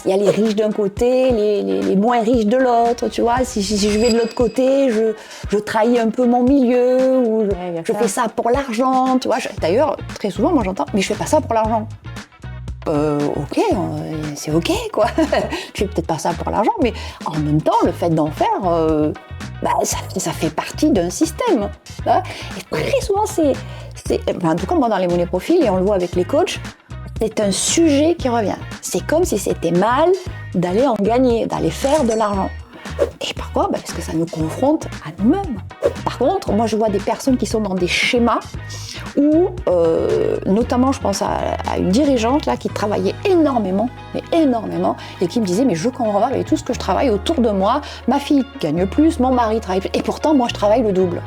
il y a les riches d'un côté, les moins riches de l'autre, tu vois. Si je vais de l'autre côté, je trahis un peu mon milieu, ou je fais ça pour l'argent, tu vois. D'ailleurs, très souvent, moi j'entends, mais je fais pas ça pour l'argent. Ok, c'est ok, quoi. Je fais peut-être pas ça pour l'argent, mais en même temps, le fait d'en faire, ça fait partie d'un système. Hein. Et très souvent, en tout cas, moi, dans les monnaies profils, et on le voit avec les coachs, c'est un sujet qui revient. C'est comme si c'était mal d'aller en gagner, d'aller faire de l'argent. Et pourquoi ? Parce que ça nous confronte à nous-mêmes. Par contre, moi je vois des personnes qui sont dans des schémas où, notamment je pense à une dirigeante là, qui travaillait énormément, et qui me disait mais je comprends pas avec tout ce que je travaille autour de moi, ma fille gagne plus, mon mari travaille plus, et pourtant moi je travaille le double.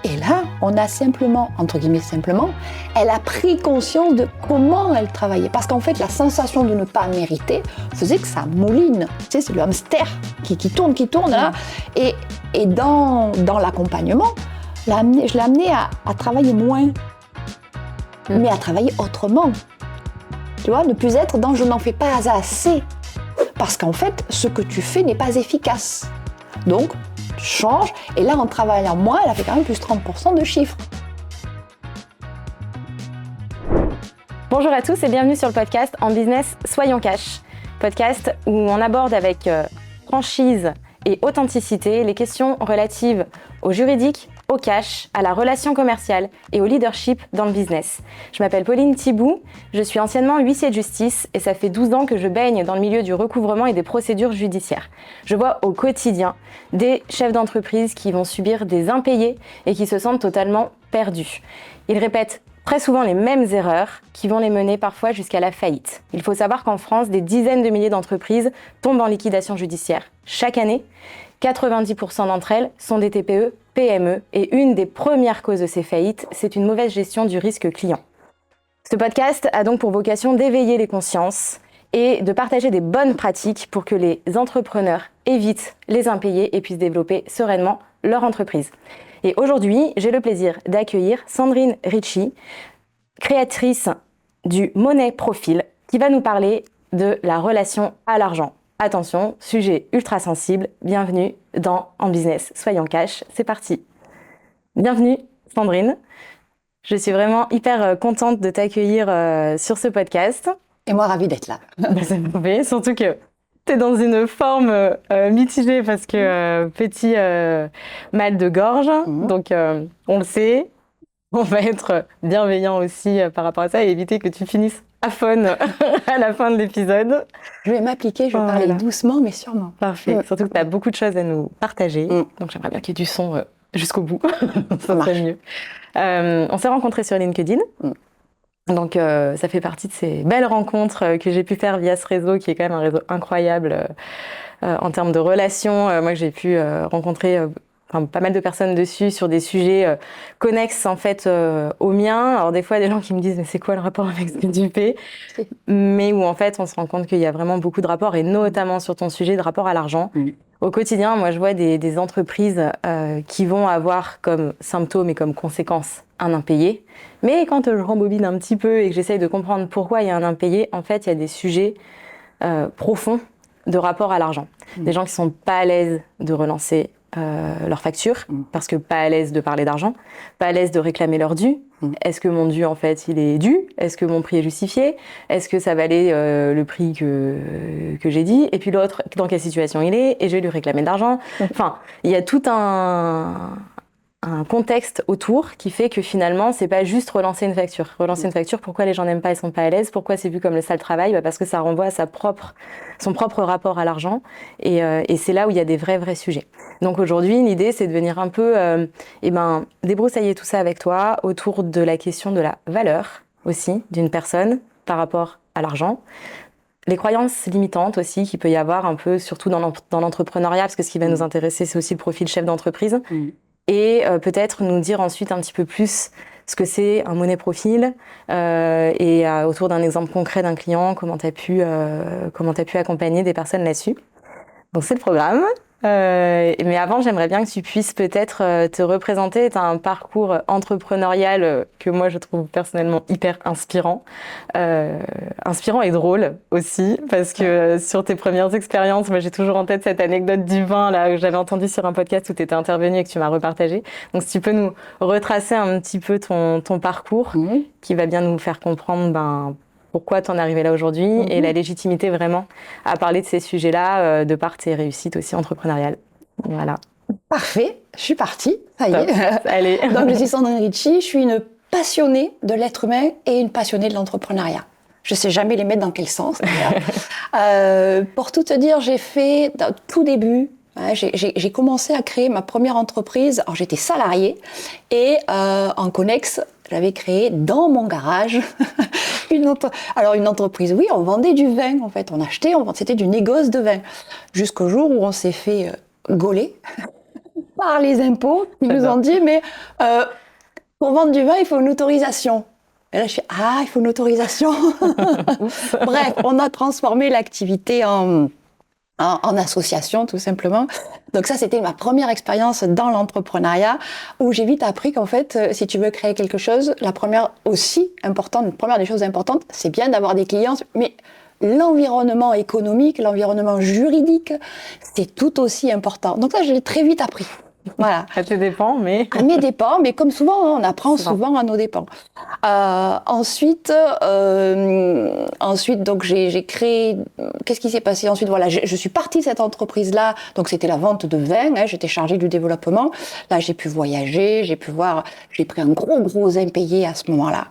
Et là, on a simplement, entre guillemets simplement, elle a pris conscience de comment elle travaillait. Parce qu'en fait, la sensation de ne pas mériter faisait que ça mouline. Tu sais, c'est le hamster qui tourne, là. Et dans l'accompagnement, je l'ai amené à travailler moins, mais à travailler autrement. Tu vois, ne plus être dans « je n'en fais pas assez ». Parce qu'en fait, ce que tu fais n'est pas efficace. Donc, tu changes, et là, en travaillant moins, elle a fait quand même plus 30% de chiffre. Bonjour à tous et bienvenue sur le podcast En Business Soyons Cash. Podcast où on aborde avec franchise et authenticité les questions relatives au juridique, au cash, à la relation commerciale et au leadership dans le business. Je m'appelle Pauline Thiboux, je suis anciennement huissier de justice et ça fait 12 ans que je baigne dans le milieu du recouvrement et des procédures judiciaires. Je vois au quotidien des chefs d'entreprise qui vont subir des impayés et qui se sentent totalement perdus. Ils répètent très souvent les mêmes erreurs qui vont les mener parfois jusqu'à la faillite. Il faut savoir qu'en France, des dizaines de milliers d'entreprises tombent en liquidation judiciaire chaque année. 90% d'entre elles sont des TPE, PME, et une des premières causes de ces faillites, c'est une mauvaise gestion du risque client. Ce podcast a donc pour vocation d'éveiller les consciences et de partager des bonnes pratiques pour que les entrepreneurs évitent les impayés et puissent développer sereinement leur entreprise. Et aujourd'hui, j'ai le plaisir d'accueillir Sandrine Ricci, créatrice du Money Profile, qui va nous parler de la relation à l'argent. Attention, sujet ultra sensible, bienvenue dans En Business Soyons Cash, c'est parti. Bienvenue Sandrine, je suis vraiment hyper contente de t'accueillir sur ce podcast. Et moi, ravie d'être là. Ça me fait, surtout que tu es dans une forme mitigée parce que petit mal de gorge, donc on le sait, on va être bienveillant aussi par rapport à ça et éviter que tu finisses aphone à la fin de l'épisode. Je vais m'appliquer, je vais parler doucement mais sûrement. Parfait, surtout que tu as beaucoup de choses à nous partager, donc j'aimerais bien qu'il y ait du son jusqu'au bout, ça serait mieux. On s'est rencontrés sur LinkedIn, donc ça fait partie de ces belles rencontres que j'ai pu faire via ce réseau qui est quand même un réseau incroyable en termes de relations. Moi j'ai pu rencontrer pas mal de personnes dessus sur des sujets connexes en fait aux miens. Alors des fois des gens qui me disent mais c'est quoi le rapport avec ce que tu fais, mais où en fait on se rend compte qu'il y a vraiment beaucoup de rapports et notamment sur ton sujet de rapport à l'argent. Au quotidien, moi je vois des entreprises qui vont avoir comme symptôme et comme conséquence un impayé. Mais quand je rembobine un petit peu et que j'essaye de comprendre pourquoi il y a un impayé, en fait il y a des sujets profonds de rapport à l'argent. Des gens qui sont pas à l'aise de relancer leur facture, parce que pas à l'aise de parler d'argent, pas à l'aise de réclamer leur dû. Est-ce que mon dû, en fait, il est dû ? Est-ce que mon prix est justifié ? Est-ce que ça valait le prix que j'ai dit ? Et puis l'autre, dans quelle situation il est ? Et je vais lui réclamer de l'argent. Enfin, il y a tout un contexte autour qui fait que finalement, c'est pas juste relancer une facture. Relancer une facture, pourquoi les gens n'aiment pas, ils sont pas à l'aise ? Pourquoi c'est vu comme le sale travail ? Parce que ça renvoie à son propre rapport à l'argent. Et c'est là où il y a des vrais sujets. Donc aujourd'hui, l'idée, c'est de venir un peu débroussailler tout ça avec toi autour de la question de la valeur aussi d'une personne par rapport à l'argent. Les croyances limitantes aussi qu'il peut y avoir un peu, surtout dans l'entrepreneuriat, parce que ce qui va nous intéresser, c'est aussi le profil chef d'entreprise. Et peut-être nous dire ensuite un petit peu plus ce que c'est un money profile et autour d'un exemple concret d'un client, comment tu as pu accompagner des personnes là-dessus. Donc c'est le programme. Mais avant, j'aimerais bien que tu puisses peut-être te représenter. Tu as un parcours entrepreneurial que moi, je trouve personnellement hyper inspirant. Inspirant et drôle aussi, parce que sur tes premières expériences, moi, j'ai toujours en tête cette anecdote du vin là, que j'avais entendue sur un podcast où tu étais intervenue et que tu m'as repartagé. Donc, si tu peux nous retracer un petit peu ton parcours, qui va bien nous faire comprendre pourquoi tu en es arrivé là aujourd'hui et la légitimité vraiment à parler de ces sujets-là de par tes réussites aussi entrepreneuriales. Voilà. Parfait, je suis partie, ça y est. Allez. Donc je suis Sandrine Ricci, je suis une passionnée de l'être humain et une passionnée de l'entrepreneuriat. Je sais jamais les mettre dans quel sens. Pour tout te dire, j'ai fait, au tout début, j'ai commencé à créer ma première entreprise. Alors j'étais salariée et en connexe, j'avais créé dans mon garage une entreprise. Oui, on vendait du vin en fait, on achetait, c'était du négoce de vin. Jusqu'au jour où on s'est fait gauler par les impôts. Ils nous ont dit, mais pour vendre du vin, il faut une autorisation. Et là, je fais, il faut une autorisation. Bref, on a transformé l'activité en association, tout simplement. Donc ça, c'était ma première expérience dans l'entrepreneuriat, où j'ai vite appris qu'en fait, si tu veux créer quelque chose, une première des choses importantes, c'est bien d'avoir des clients, mais l'environnement économique, l'environnement juridique, c'est tout aussi important. Donc ça, je l'ai très vite appris. Voilà. À tes dépens, mais... À mes dépens, mais comme souvent, on apprend souvent à nos dépens. Ensuite, donc j'ai créé... Qu'est-ce qui s'est passé ensuite? Voilà, je suis partie de cette entreprise-là. Donc c'était la vente de vin. J'étais chargée du développement. Là, j'ai pu voyager, j'ai pris un gros impayé à ce moment-là.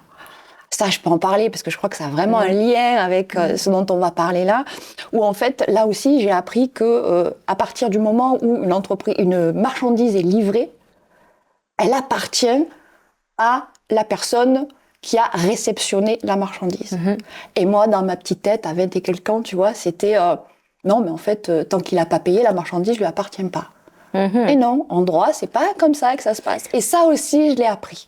Ça, je peux en parler parce que je crois que ça a vraiment un lien avec ce dont on va parler là. Où en fait, là aussi, j'ai appris que à partir du moment où une marchandise est livrée, elle appartient à la personne qui a réceptionné la marchandise. Et moi, dans ma petite tête, à 20 et quelques ans, tu vois, c'était non, mais en fait, tant qu'il n'a pas payé, la marchandise lui appartient pas. Et non, en droit, c'est pas comme ça que ça se passe. Et ça aussi, je l'ai appris.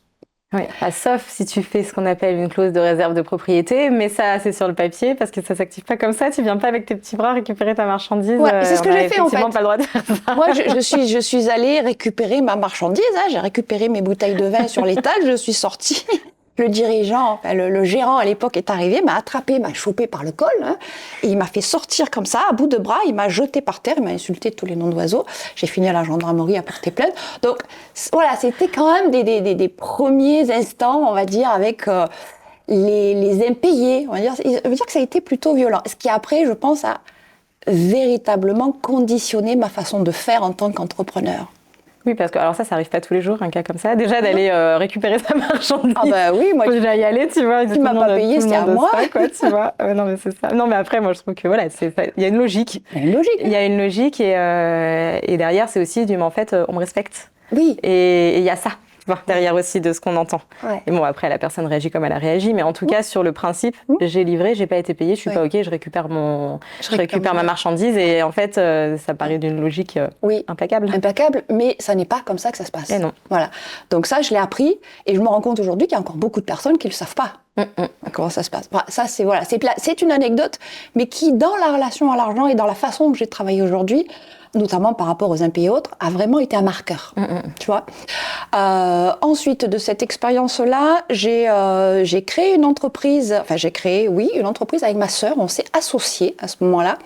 Oui, sauf si tu fais ce qu'on appelle une clause de réserve de propriété, mais ça, c'est sur le papier parce que ça s'active pas comme ça. Tu viens pas avec tes petits bras récupérer ta marchandise. Ouais, c'est ce que j'ai fait en fait. Pas le droit de faire ça. Moi, je suis allée récupérer ma marchandise. J'ai récupéré mes bouteilles de vin sur l'étal. Je suis sortie. Le dirigeant, le gérant à l'époque est arrivé, m'a attrapé, m'a chopé par le col, et il m'a fait sortir comme ça, à bout de bras, il m'a jeté par terre, il m'a insulté de tous les noms d'oiseaux. J'ai fini à la gendarmerie à porter plainte. Donc voilà, c'était quand même des premiers instants, on va dire, avec les impayés. On va dire que ça a été plutôt violent. Ce qui après, je pense, a véritablement conditionné ma façon de faire en tant qu'entrepreneur. Oui, parce que alors ça arrive pas tous les jours, un cas comme ça. Déjà d'aller récupérer sa marchandise. Ah bah oui, moi. Faut déjà y aller, tu vois. Tu m'as pas payé, c'était à moi. Quoi, tu vois. Non mais c'est ça. Non mais après, moi je trouve que voilà, il y a une logique. Il y a une logique. Il y a une logique et derrière c'est aussi mais en fait on me respecte. Oui. Et il y a ça. Derrière aussi de ce qu'on entend. Ouais. Et bon, après, la personne réagit comme elle a réagi, mais en tout cas, sur le principe, j'ai livré, j'ai pas été payée, je suis pas OK, je récupère ma marchandise et en fait, ça paraît d'une logique impeccable. Impeccable, mais ça n'est pas comme ça que ça se passe. Et non. Voilà. Donc ça, je l'ai appris et je me rends compte aujourd'hui qu'il y a encore beaucoup de personnes qui le savent pas. Comment ça se passe. Ça, c'est une anecdote, mais qui, dans la relation à l'argent et dans la façon dont j'ai travaillé aujourd'hui, notamment par rapport aux impayés et autres, a vraiment été un marqueur. Tu vois. Ensuite de cette expérience-là, j'ai créé une entreprise. Enfin, une entreprise avec ma sœur. On s'est associés à ce moment-là.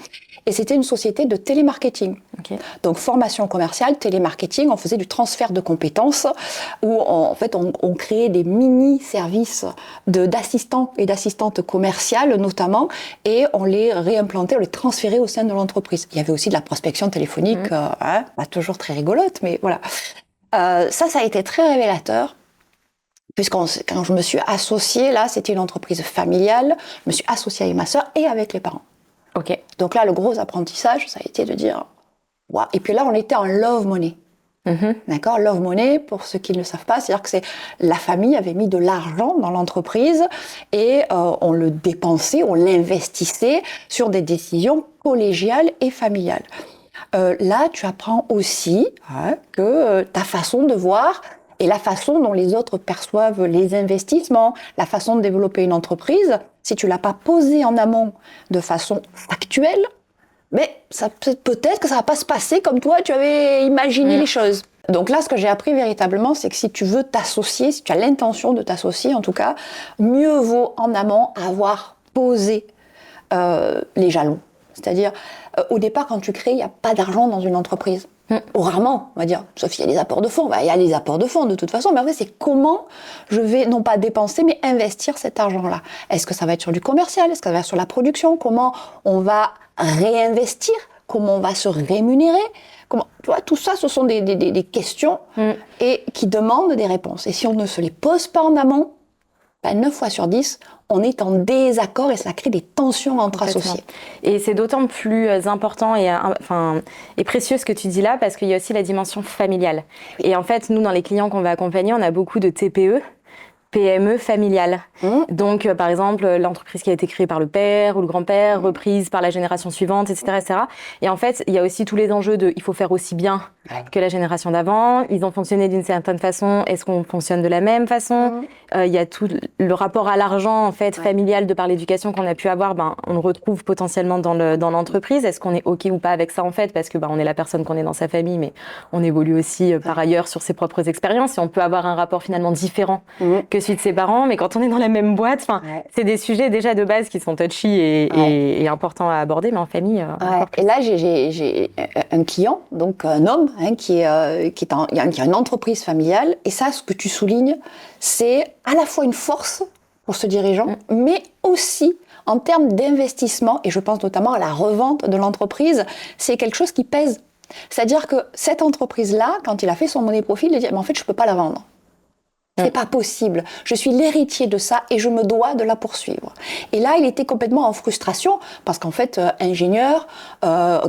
Et c'était une société de télémarketing. Okay. Donc, formation commerciale, télémarketing, on faisait du transfert de compétences où, on créait des mini-services d'assistants et d'assistantes commerciales, notamment, et on les réimplantait, on les transférait au sein de l'entreprise. Il y avait aussi de la prospection téléphonique, pas toujours très rigolote, mais voilà. Ça a été très révélateur. Quand je me suis associée, là, c'était une entreprise familiale. Je me suis associée avec ma sœur et avec les parents. Ok. Donc là, le gros apprentissage, ça a été de dire, waouh. Et puis là, on était en love money. D'accord, love money, pour ceux qui ne le savent pas, c'est-à-dire que la famille avait mis de l'argent dans l'entreprise et on le dépensait, on l'investissait sur des décisions collégiales et familiales. Là, tu apprends aussi que ta façon de voir et la façon dont les autres perçoivent les investissements, la façon de développer une entreprise, si tu l'as pas posée en amont de façon factuelle, mais peut-être que ça va pas se passer comme toi, tu avais imaginé les choses. Donc là, ce que j'ai appris véritablement, c'est que si tu veux t'associer, si tu as l'intention de t'associer, en tout cas, mieux vaut en amont avoir posé les jalons. C'est-à-dire, au départ, quand tu crées, il n'y a pas d'argent dans une entreprise. Ou rarement, on va dire, sauf s'il y a des apports de fonds. Il y a les apports de fonds de toute façon, mais en fait, c'est comment je vais, non pas dépenser, mais investir cet argent-là. Est-ce que ça va être sur du commercial? Est-ce que ça va être sur la production? Comment on va réinvestir? Comment on va se rémunérer? Comment, tu vois, tout ça, ce sont des questions et qui demandent des réponses. Et si on ne se les pose pas en amont, 9 fois sur 10, on est en désaccord et ça crée des tensions entre associés. Et c'est d'autant plus important et précieux ce que tu dis là, parce qu'il y a aussi la dimension familiale. Et en fait, nous, dans les clients qu'on va accompagner, on a beaucoup de TPE, PME familiale. Donc, par exemple, l'entreprise qui a été créée par le père ou le grand-père, reprise par la génération suivante, etc., etc. Et en fait, il y a aussi tous les enjeux il faut faire aussi bien que la génération d'avant. Ils ont fonctionné d'une certaine façon. Est-ce qu'on fonctionne de la même façon? Il y a tout le rapport à l'argent, en fait, familial de par l'éducation qu'on a pu avoir. On le retrouve potentiellement dans l'entreprise. Est-ce qu'on est OK ou pas avec ça, en fait? Parce que on est la personne qu'on est dans sa famille, mais on évolue aussi par ailleurs sur ses propres expériences et on peut avoir un rapport finalement différent que celui de ses parents. Mais quand on est dans la même boîte, c'est des sujets déjà de base qui sont touchy et importants à aborder, mais en famille. Et là, j'ai un client, donc un homme, qui a une entreprise familiale. Et ça, ce que tu soulignes, c'est à la fois une force pour ce dirigeant, mais aussi en termes d'investissement, et je pense notamment à la revente de l'entreprise, c'est quelque chose qui pèse. C'est-à-dire que cette entreprise-là, quand il a fait son money profil, il a dit, mais en fait, je peux pas la vendre. C'est pas possible. Je suis l'héritier de ça et je me dois de la poursuivre. Et là, il était complètement en frustration parce qu'en fait, ingénieur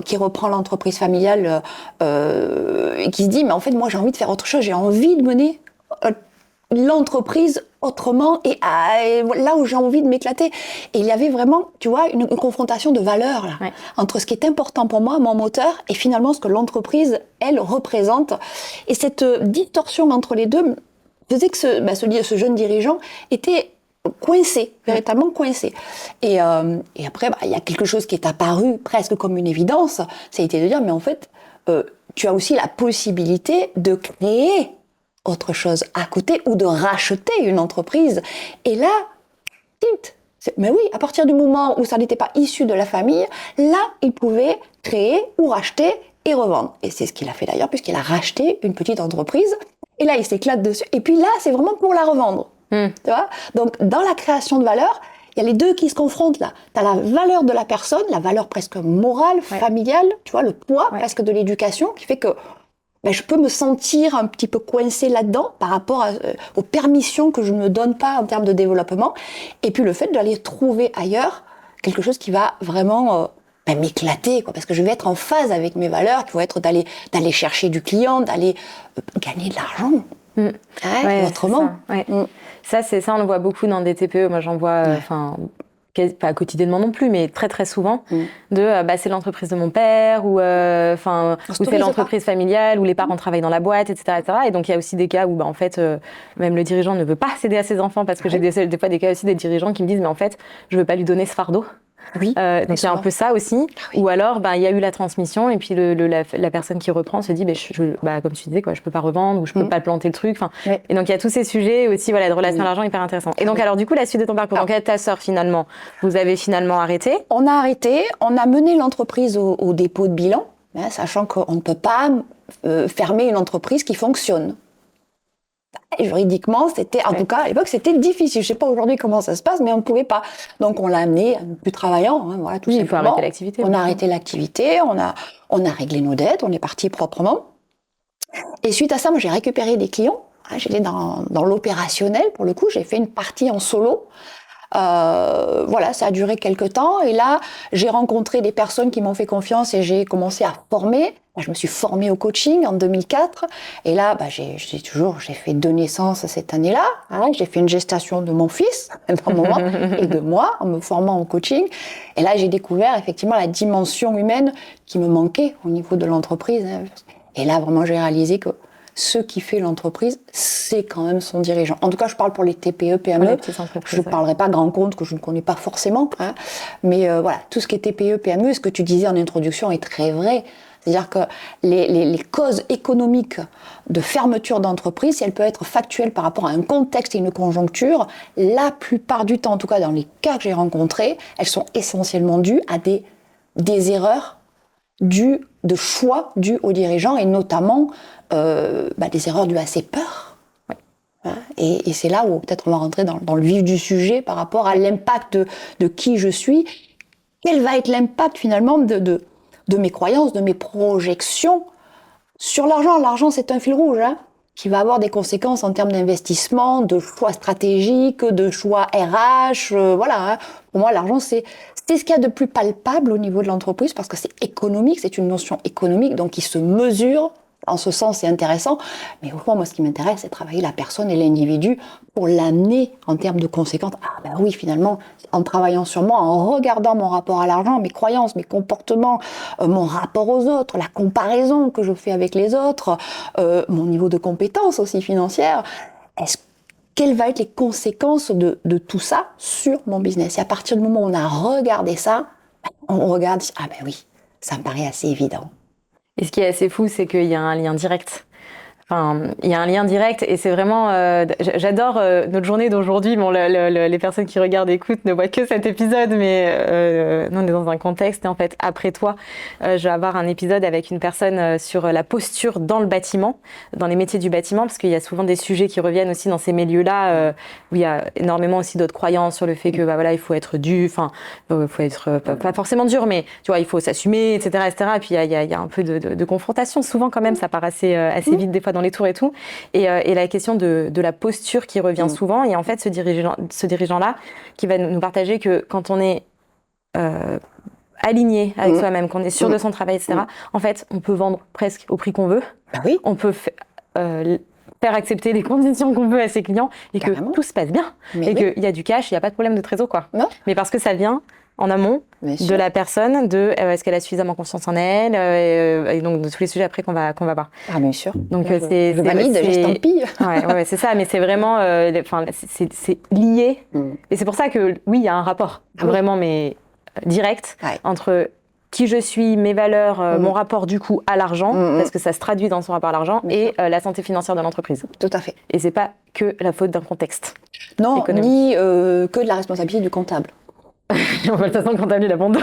qui reprend l'entreprise familiale et qui se dit, mais en fait, moi, j'ai envie de faire autre chose. J'ai envie de mener l'entreprise autrement et là où j'ai envie de m'éclater. Et il y avait vraiment, tu vois, une confrontation de valeurs là, entre ce qui est important pour moi, mon moteur, et finalement ce que l'entreprise, elle, représente. Et cette distorsion entre les deux faisait que ce jeune dirigeant était coincé, véritablement coincé. Et après, il y a quelque chose qui est apparu presque comme une évidence, ça a été de dire, mais en fait, tu as aussi la possibilité de créer autre chose à côté ou de racheter une entreprise. Et là, mais oui, à partir du moment où ça n'était pas issu de la famille, là, il pouvait créer ou racheter et revendre. Et c'est ce qu'il a fait d'ailleurs, puisqu'il a racheté une petite entreprise. Et là, il s'éclate dessus. Et puis là, c'est vraiment pour la revendre. Tu vois ? Donc, dans la création de valeur, il y a les deux qui se confrontent là. Tu as la valeur de la personne, la valeur presque morale, familiale, tu vois, le poids presque de l'éducation, qui fait que je peux me sentir un petit peu coincée là-dedans par rapport aux permissions que je ne me donne pas en termes de développement. Et puis le fait d'aller trouver ailleurs quelque chose qui va vraiment m'éclater, quoi, parce que je vais être en phase avec mes valeurs, qui vont être d'aller chercher du client, d'aller gagner de l'argent. Autrement. Ça, on le voit beaucoup dans des TPE. Moi, j'en vois, pas quotidiennement non plus, mais très très souvent, c'est l'entreprise de mon père, ou c'est l'entreprise familiale, où les parents travaillent dans la boîte, etc., etc. Et donc il y a aussi des cas où en fait, même le dirigeant ne veut pas céder à ses enfants, parce que j'ai des fois des cas aussi des dirigeants qui me disent, mais en fait, je veux pas lui donner ce fardeau. Donc il y a un peu ça aussi, ou alors il y a eu la transmission et puis la personne qui reprend se dit comme tu disais, je peux pas revendre ou je peux pas planter le truc, et donc il y a tous ces sujets aussi de relation à l'argent hyper intéressants. Et donc alors du coup la suite de ton parcours, donc avec ta sœur finalement, vous avez finalement arrêté? On a arrêté, on a mené l'entreprise au dépôt de bilan, sachant qu'on ne peut pas fermer une entreprise qui fonctionne. Et juridiquement, c'était, en tout cas, à l'époque, c'était difficile. Je sais pas aujourd'hui comment ça se passe, mais on ne pouvait pas. Donc, on l'a amené à ne plus travaillant, tout simplement. Il faut arrêter l'activité. On a arrêté l'activité, on a réglé nos dettes, on est parti proprement. Et suite à ça, moi, j'ai récupéré des clients. J'étais dans l'opérationnel, pour le coup. J'ai fait une partie en solo. Ça a duré quelques temps. Et là, j'ai rencontré des personnes qui m'ont fait confiance et j'ai commencé à former. Je me suis formée au coaching en 2004. Et là, j'ai fait 2 naissances cette année-là. J'ai fait une gestation de mon fils, d'un moment, et de moi, en me formant au coaching. Et là, j'ai découvert effectivement la dimension humaine qui me manquait au niveau de l'entreprise. Et là, vraiment, j'ai réalisé que ce qui fait l'entreprise, c'est quand même son dirigeant. En tout cas, je parle pour les TPE, PME. Je ne parlerai pas grand compte que je ne connais pas forcément. Hein. Mais voilà, tout ce qui est TPE, PME, ce que tu disais en introduction est très vrai. C'est-à-dire que les causes économiques de fermeture d'entreprise, si elles peuvent être factuelles par rapport à un contexte et une conjoncture, la plupart du temps, en tout cas dans les cas que j'ai rencontrés, elles sont essentiellement dues à des erreurs de choix dus aux dirigeants et notamment des erreurs dues à ses peurs. Ouais. Et c'est là où peut-être on va rentrer dans le vif du sujet par rapport à l'impact de qui je suis. Quel va être l'impact finalement de mes croyances, de mes projections sur l'argent. L'argent, c'est un fil rouge qui va avoir des conséquences en termes d'investissement, de choix stratégiques, de choix RH. Voilà. Pour moi, l'argent, c'est ce qu'il y a de plus palpable au niveau de l'entreprise parce que c'est économique, c'est une notion économique, donc qui se mesure. En ce sens, c'est intéressant. Mais au fond, moi, ce qui m'intéresse, c'est travailler la personne et l'individu pour l'amener en termes de conséquences. Ah ben oui, finalement, en travaillant sur moi, en regardant mon rapport à l'argent, mes croyances, mes comportements, mon rapport aux autres, la comparaison que je fais avec les autres, mon niveau de compétence aussi financière, quelles vont être les conséquences de tout ça sur mon business? Et à partir du moment où on a regardé ça, on regarde, ah ben oui, ça me paraît assez évident. Et ce qui est assez fou, c'est qu'il y a un lien direct. Enfin, il y a un lien direct et c'est vraiment... j'adore notre journée d'aujourd'hui. Bon, les personnes qui regardent, écoutent, ne voient que cet épisode, mais nous, on est dans un contexte. Et en fait, après toi, je vais avoir un épisode avec une personne sur la posture dans le bâtiment, dans les métiers du bâtiment, parce qu'il y a souvent des sujets qui reviennent aussi dans ces milieux-là, où il y a énormément aussi d'autres croyances sur le fait que voilà, il faut être dur, enfin, il faut être pas forcément dur, mais tu vois, il faut s'assumer, etc., etc. Et puis, il y a un peu de confrontation. Souvent, quand même, ça part assez vite, des fois, dans les tours et tout, et la question de la posture qui revient souvent, et en fait ce dirigeant-là qui va nous partager que quand on est aligné avec soi-même, qu'on est sûr de son travail, etc., en fait on peut vendre presque au prix qu'on veut, on peut faire accepter les conditions qu'on veut à ses clients, et que tout se passe bien, et qu'il y a du cash, il n'y a pas de problème de trésor, quoi. Non. Mais parce que ça vient en amont de la personne, est-ce qu'elle a suffisamment confiance en elle, et donc de tous les sujets après qu'on va voir. Ah bien sûr. Donc je valide, j'estampille. Ouais, c'est ça, mais c'est vraiment, c'est lié. Et c'est pour ça que oui, il y a un rapport vraiment, mais direct entre qui je suis, mes valeurs, mon rapport du coup à l'argent, parce que ça se traduit dans son rapport à l'argent, et la santé financière de l'entreprise. Tout à fait. Et c'est pas que la faute d'un contexte. Non, ni que de la responsabilité du comptable. De toute façon, le comptable, il a bon dos.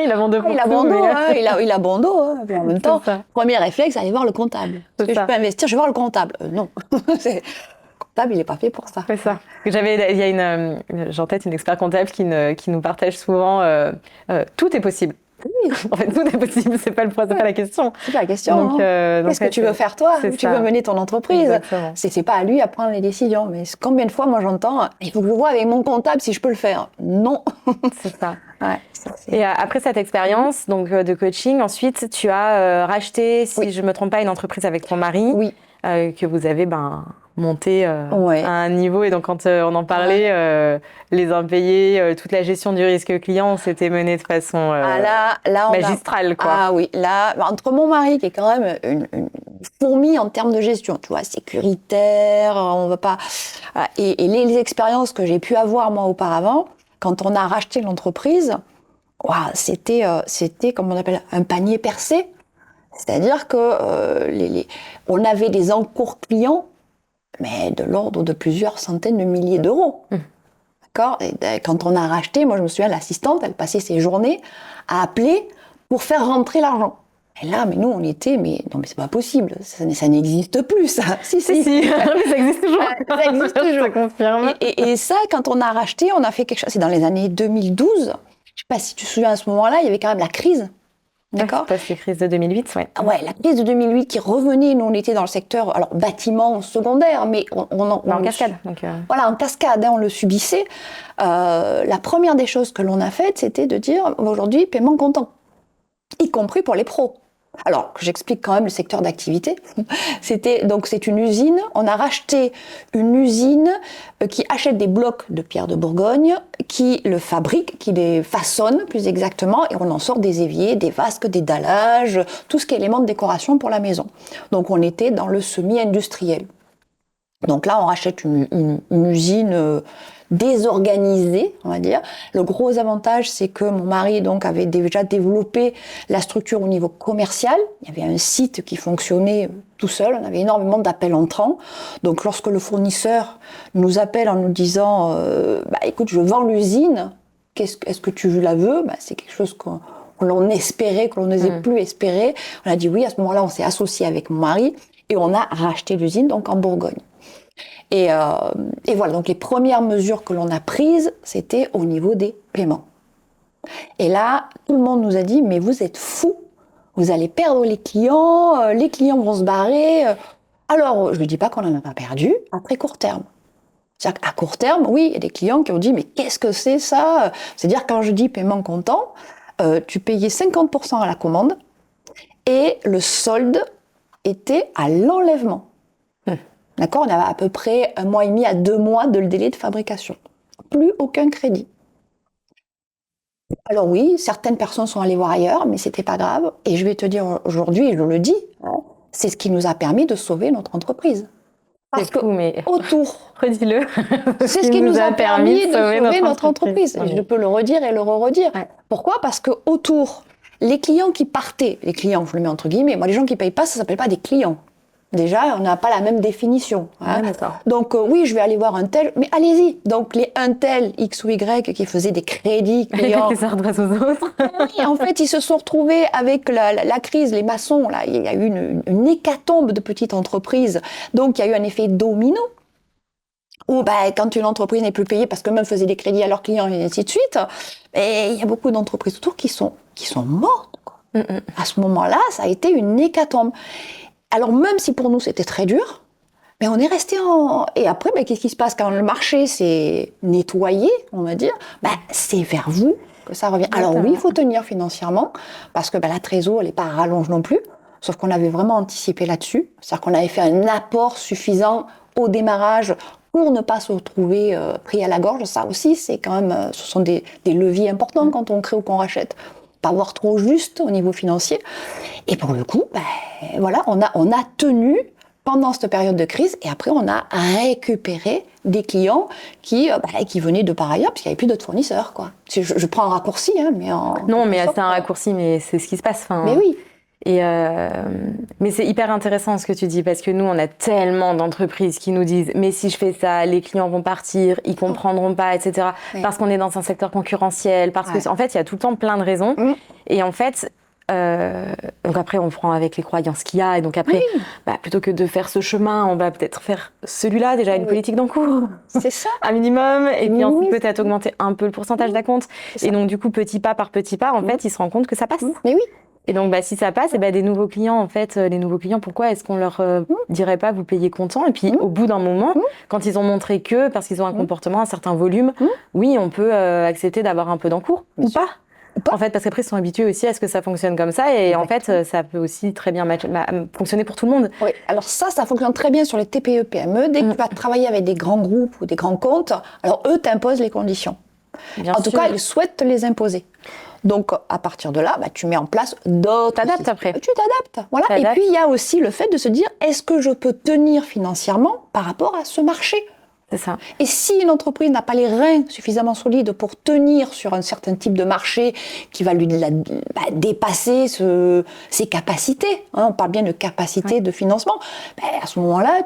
Il a bon dos pour il a bon dos, il a bon dos. En même temps, premier réflexe, aller voir le comptable. Est-ce que je peux investir? Je vais voir le comptable. Non. Le comptable, il n'est pas fait pour ça. C'est ça. Il y a j'ai en tête une expert comptable qui nous partage souvent tout est possible. Oui. En fait, tout est possible, c'est pas la question. C'est pas la question. Qu'est-ce que tu veux faire toi? Tu veux mener ton entreprise. Exactement. C'est pas à lui à prendre les décisions. Mais combien de fois, moi, j'entends, il faut que je vois avec mon comptable si je peux le faire. Non. C'est ça. Ouais. Et après cette expérience donc de coaching, ensuite, tu as racheté, si je me trompe pas, une entreprise avec ton mari. Oui. Que vous avez monté à un niveau, et donc quand on en parlait, les impayés, toute la gestion du risque client, s'était menée de façon magistrale, quoi. Ah oui, là, entre mon mari qui est quand même une fourmi en termes de gestion, tu vois, sécuritaire, on va pas, et les expériences que j'ai pu avoir moi auparavant, quand on a racheté l'entreprise, c'était comme on appelle un panier percé. C'est-à-dire que on avait des encours clients, mais de l'ordre de plusieurs centaines de milliers d'euros. D'accord ? Et quand on a racheté, moi je me souviens, l'assistante, elle passait ses journées à appeler pour faire rentrer l'argent. Et là, mais nous, on était, non, mais c'est pas possible, ça n'existe plus, ça. Si. Mais ça existe toujours. Ça existe toujours. Je confirme. Et ça, quand on a racheté, on a fait quelque chose, c'est dans les années 2012. Je sais pas si tu te souviens, à ce moment-là, il y avait quand même la crise. D'accord. Parce que la crise de 2008, Ouais, la crise de 2008 qui revenait, nous on était dans le secteur, alors bâtiment secondaire, mais on en cascade. Voilà, en cascade, on le subissait. La première des choses que l'on a faites, c'était de dire, aujourd'hui, paiement comptant, y compris pour les pros. Alors, j'explique quand même le secteur d'activité. C'est une usine, on a racheté une usine qui achète des blocs de pierre de Bourgogne, qui le fabrique, qui les façonne plus exactement, et on en sort des éviers, des vasques, des dallages, tout ce qui est élément de décoration pour la maison. Donc on était dans le semi-industriel. Donc là, on rachète une usine désorganisée, on va dire. Le gros avantage, c'est que mon mari donc avait déjà développé la structure au niveau commercial. Il y avait un site qui fonctionnait tout seul. On avait énormément d'appels entrants. Donc lorsque le fournisseur nous appelle en nous disant écoute, je vends l'usine, est-ce que tu la veux? C'est quelque chose que l'on espérait, que l'on n'osait plus espérer. On a dit oui. À ce moment-là, on s'est associé avec mon mari et on a racheté l'usine donc en Bourgogne. Et voilà, donc les premières mesures que l'on a prises, c'était au niveau des paiements. Et là, tout le monde nous a dit, mais vous êtes fous, vous allez perdre les clients vont se barrer. Alors, je ne dis pas qu'on n'en a pas perdu, à très court terme. C'est-à-dire qu'à court terme, oui, il y a des clients qui ont dit, mais qu'est-ce que c'est ça? C'est-à-dire quand je dis paiement comptant, tu payais 50% à la commande et le solde était à l'enlèvement. D'accord, on avait à peu près 1 mois et demi à 2 mois de délai de fabrication. Plus aucun crédit. Alors oui, certaines personnes sont allées voir ailleurs, mais c'était pas grave. Et je vais te dire aujourd'hui, et je le dis, c'est ce qui nous a permis de sauver notre entreprise. Parce que autour, redis-le. C'est ce qui nous a permis de sauver notre entreprise. Oui. Je peux le redire et le redire. Ouais. Pourquoi? Parce que autour, les clients qui partaient, les clients, je le mets entre guillemets, moi les gens qui payent pas, ça s'appelle pas des clients. Déjà, on n'a pas la même définition. Hein. Donc oui, je vais aller voir un tel, mais allez-y. Donc les un tel X ou Y qui faisaient des crédits clients. Les adresses aux autres. Oui, en fait, ils se sont retrouvés avec la crise, les maçons. Là, il y a eu une hécatombe de petites entreprises. Donc il y a eu un effet domino. Où quand une entreprise n'est plus payée parce qu'eux-mêmes faisaient des crédits à leurs clients et ainsi de suite, et il y a beaucoup d'entreprises autour qui sont mortes. Quoi. À ce moment-là, ça a été une hécatombe. Alors même si pour nous c'était très dur, mais on est resté Et après, qu'est-ce qui se passe quand le marché s'est nettoyé, on va dire? C'est vers vous que ça revient. Alors oui, il faut tenir financièrement, parce que la trésor, elle n'est pas à rallonge non plus, sauf qu'on avait vraiment anticipé là-dessus. C'est-à-dire qu'on avait fait un apport suffisant au démarrage pour ne pas se retrouver pris à la gorge. Ça aussi, c'est quand même, ce sont des leviers importants quand on crée ou qu'on rachète. Pas voir trop juste au niveau financier. Et pour le coup, voilà, on a tenu pendant cette période de crise et après on a récupéré des clients qui venaient de par ailleurs parce qu'il n'y avait plus d'autres fournisseurs, quoi. Je prends un raccourci, hein, mais non, mais c'est un raccourci, mais c'est ce qui se passe. Mais oui. Mais c'est hyper intéressant ce que tu dis parce que nous on a tellement d'entreprises qui nous disent mais si je fais ça les clients vont partir, ils comprendront pas, etc. Oui. Parce qu'on est dans un secteur concurrentiel, parce que en fait il y a tout le temps plein de raisons et en fait donc après on prend avec les croyances qu'il y a et donc après plutôt que de faire ce chemin on va peut-être faire celui-là déjà une politique d'encours, c'est ça, un minimum et puis ensuite peut-être augmenter un peu le pourcentage d'acompte et donc du coup petit pas par petit pas en fait ils se rendent compte que ça passe. Mais oui. Et donc, si ça passe, des nouveaux clients, en fait, les nouveaux clients, pourquoi est-ce qu'on leur dirait pas vous payez comptant? Et puis, au bout d'un moment, quand ils ont montré parce qu'ils ont un comportement, un certain volume, oui, on peut accepter d'avoir un peu d'encours ou pas. En fait, parce qu'après, ils sont habitués aussi à ce que ça fonctionne comme ça. Et en fait, ça peut aussi très bien fonctionner pour tout le monde. Oui, alors ça fonctionne très bien sur les TPE, PME. Dès que tu vas travailler avec des grands groupes ou des grands comptes, alors eux t'imposent les conditions. En tout cas, ils souhaitent te les imposer. Donc, à partir de là, tu mets en place d'autres... T'adaptes après. Tu t'adaptes, voilà. Et puis, il y a aussi le fait de se dire, est-ce que je peux tenir financièrement par rapport à ce marché? C'est ça. Et si une entreprise n'a pas les reins suffisamment solides pour tenir sur un certain type de marché qui va lui dépasser ses capacités, hein, on parle bien de capacité de financement, à ce moment-là,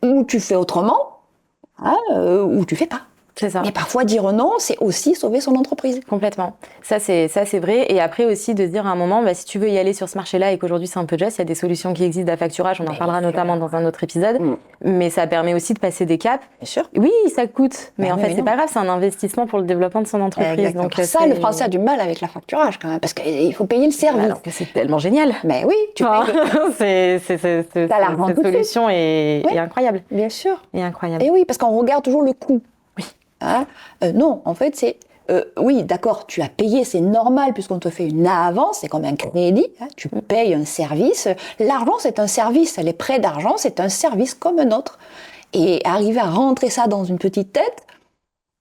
ou tu fais autrement, hein, ou tu fais pas. C'est ça. Mais parfois, dire non, c'est aussi sauver son entreprise. Complètement. Ça, c'est vrai. Et après aussi, de se dire à un moment, si tu veux y aller sur ce marché-là et qu'aujourd'hui, c'est un peu juste, il y a des solutions qui existent d'affacturage. On en parlera notamment dans un autre épisode. Mais ça permet aussi de passer des caps. Bien sûr. Oui, ça coûte. Mais en fait, c'est pas grave. C'est un investissement pour le développement de son entreprise. Donc, ça, le français a du mal avec l'affacturage quand même. Parce qu'il faut payer le service. Alors que c'est tellement génial. Mais oui, tu payes. Cette solution est incroyable. Bien sûr. Et incroyable. Et oui, parce qu'on regarde toujours le coût. Hein, non, en fait, c'est oui, d'accord, tu as payé, c'est normal puisqu'on te fait une avance, c'est comme un crédit, hein, tu payes un service. L'argent, c'est un service, les prêts d'argent, c'est un service comme un autre. Et arriver à rentrer ça dans une petite tête,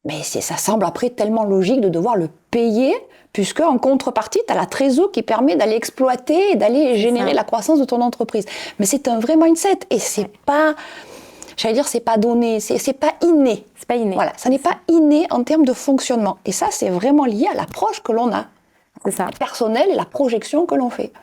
mais ça semble après tellement logique de devoir le payer, puisque en contrepartie, tu as la trésor qui permet d'aller exploiter et d'aller générer la croissance de ton entreprise. Mais c'est un vrai mindset et c'est pas... J'allais dire, c'est pas donné, c'est pas inné. C'est pas inné. Voilà, ça n'est pas inné en termes de fonctionnement. Et ça, c'est vraiment lié à l'approche que l'on a. C'est ça. Personnelle et la projection que l'on fait.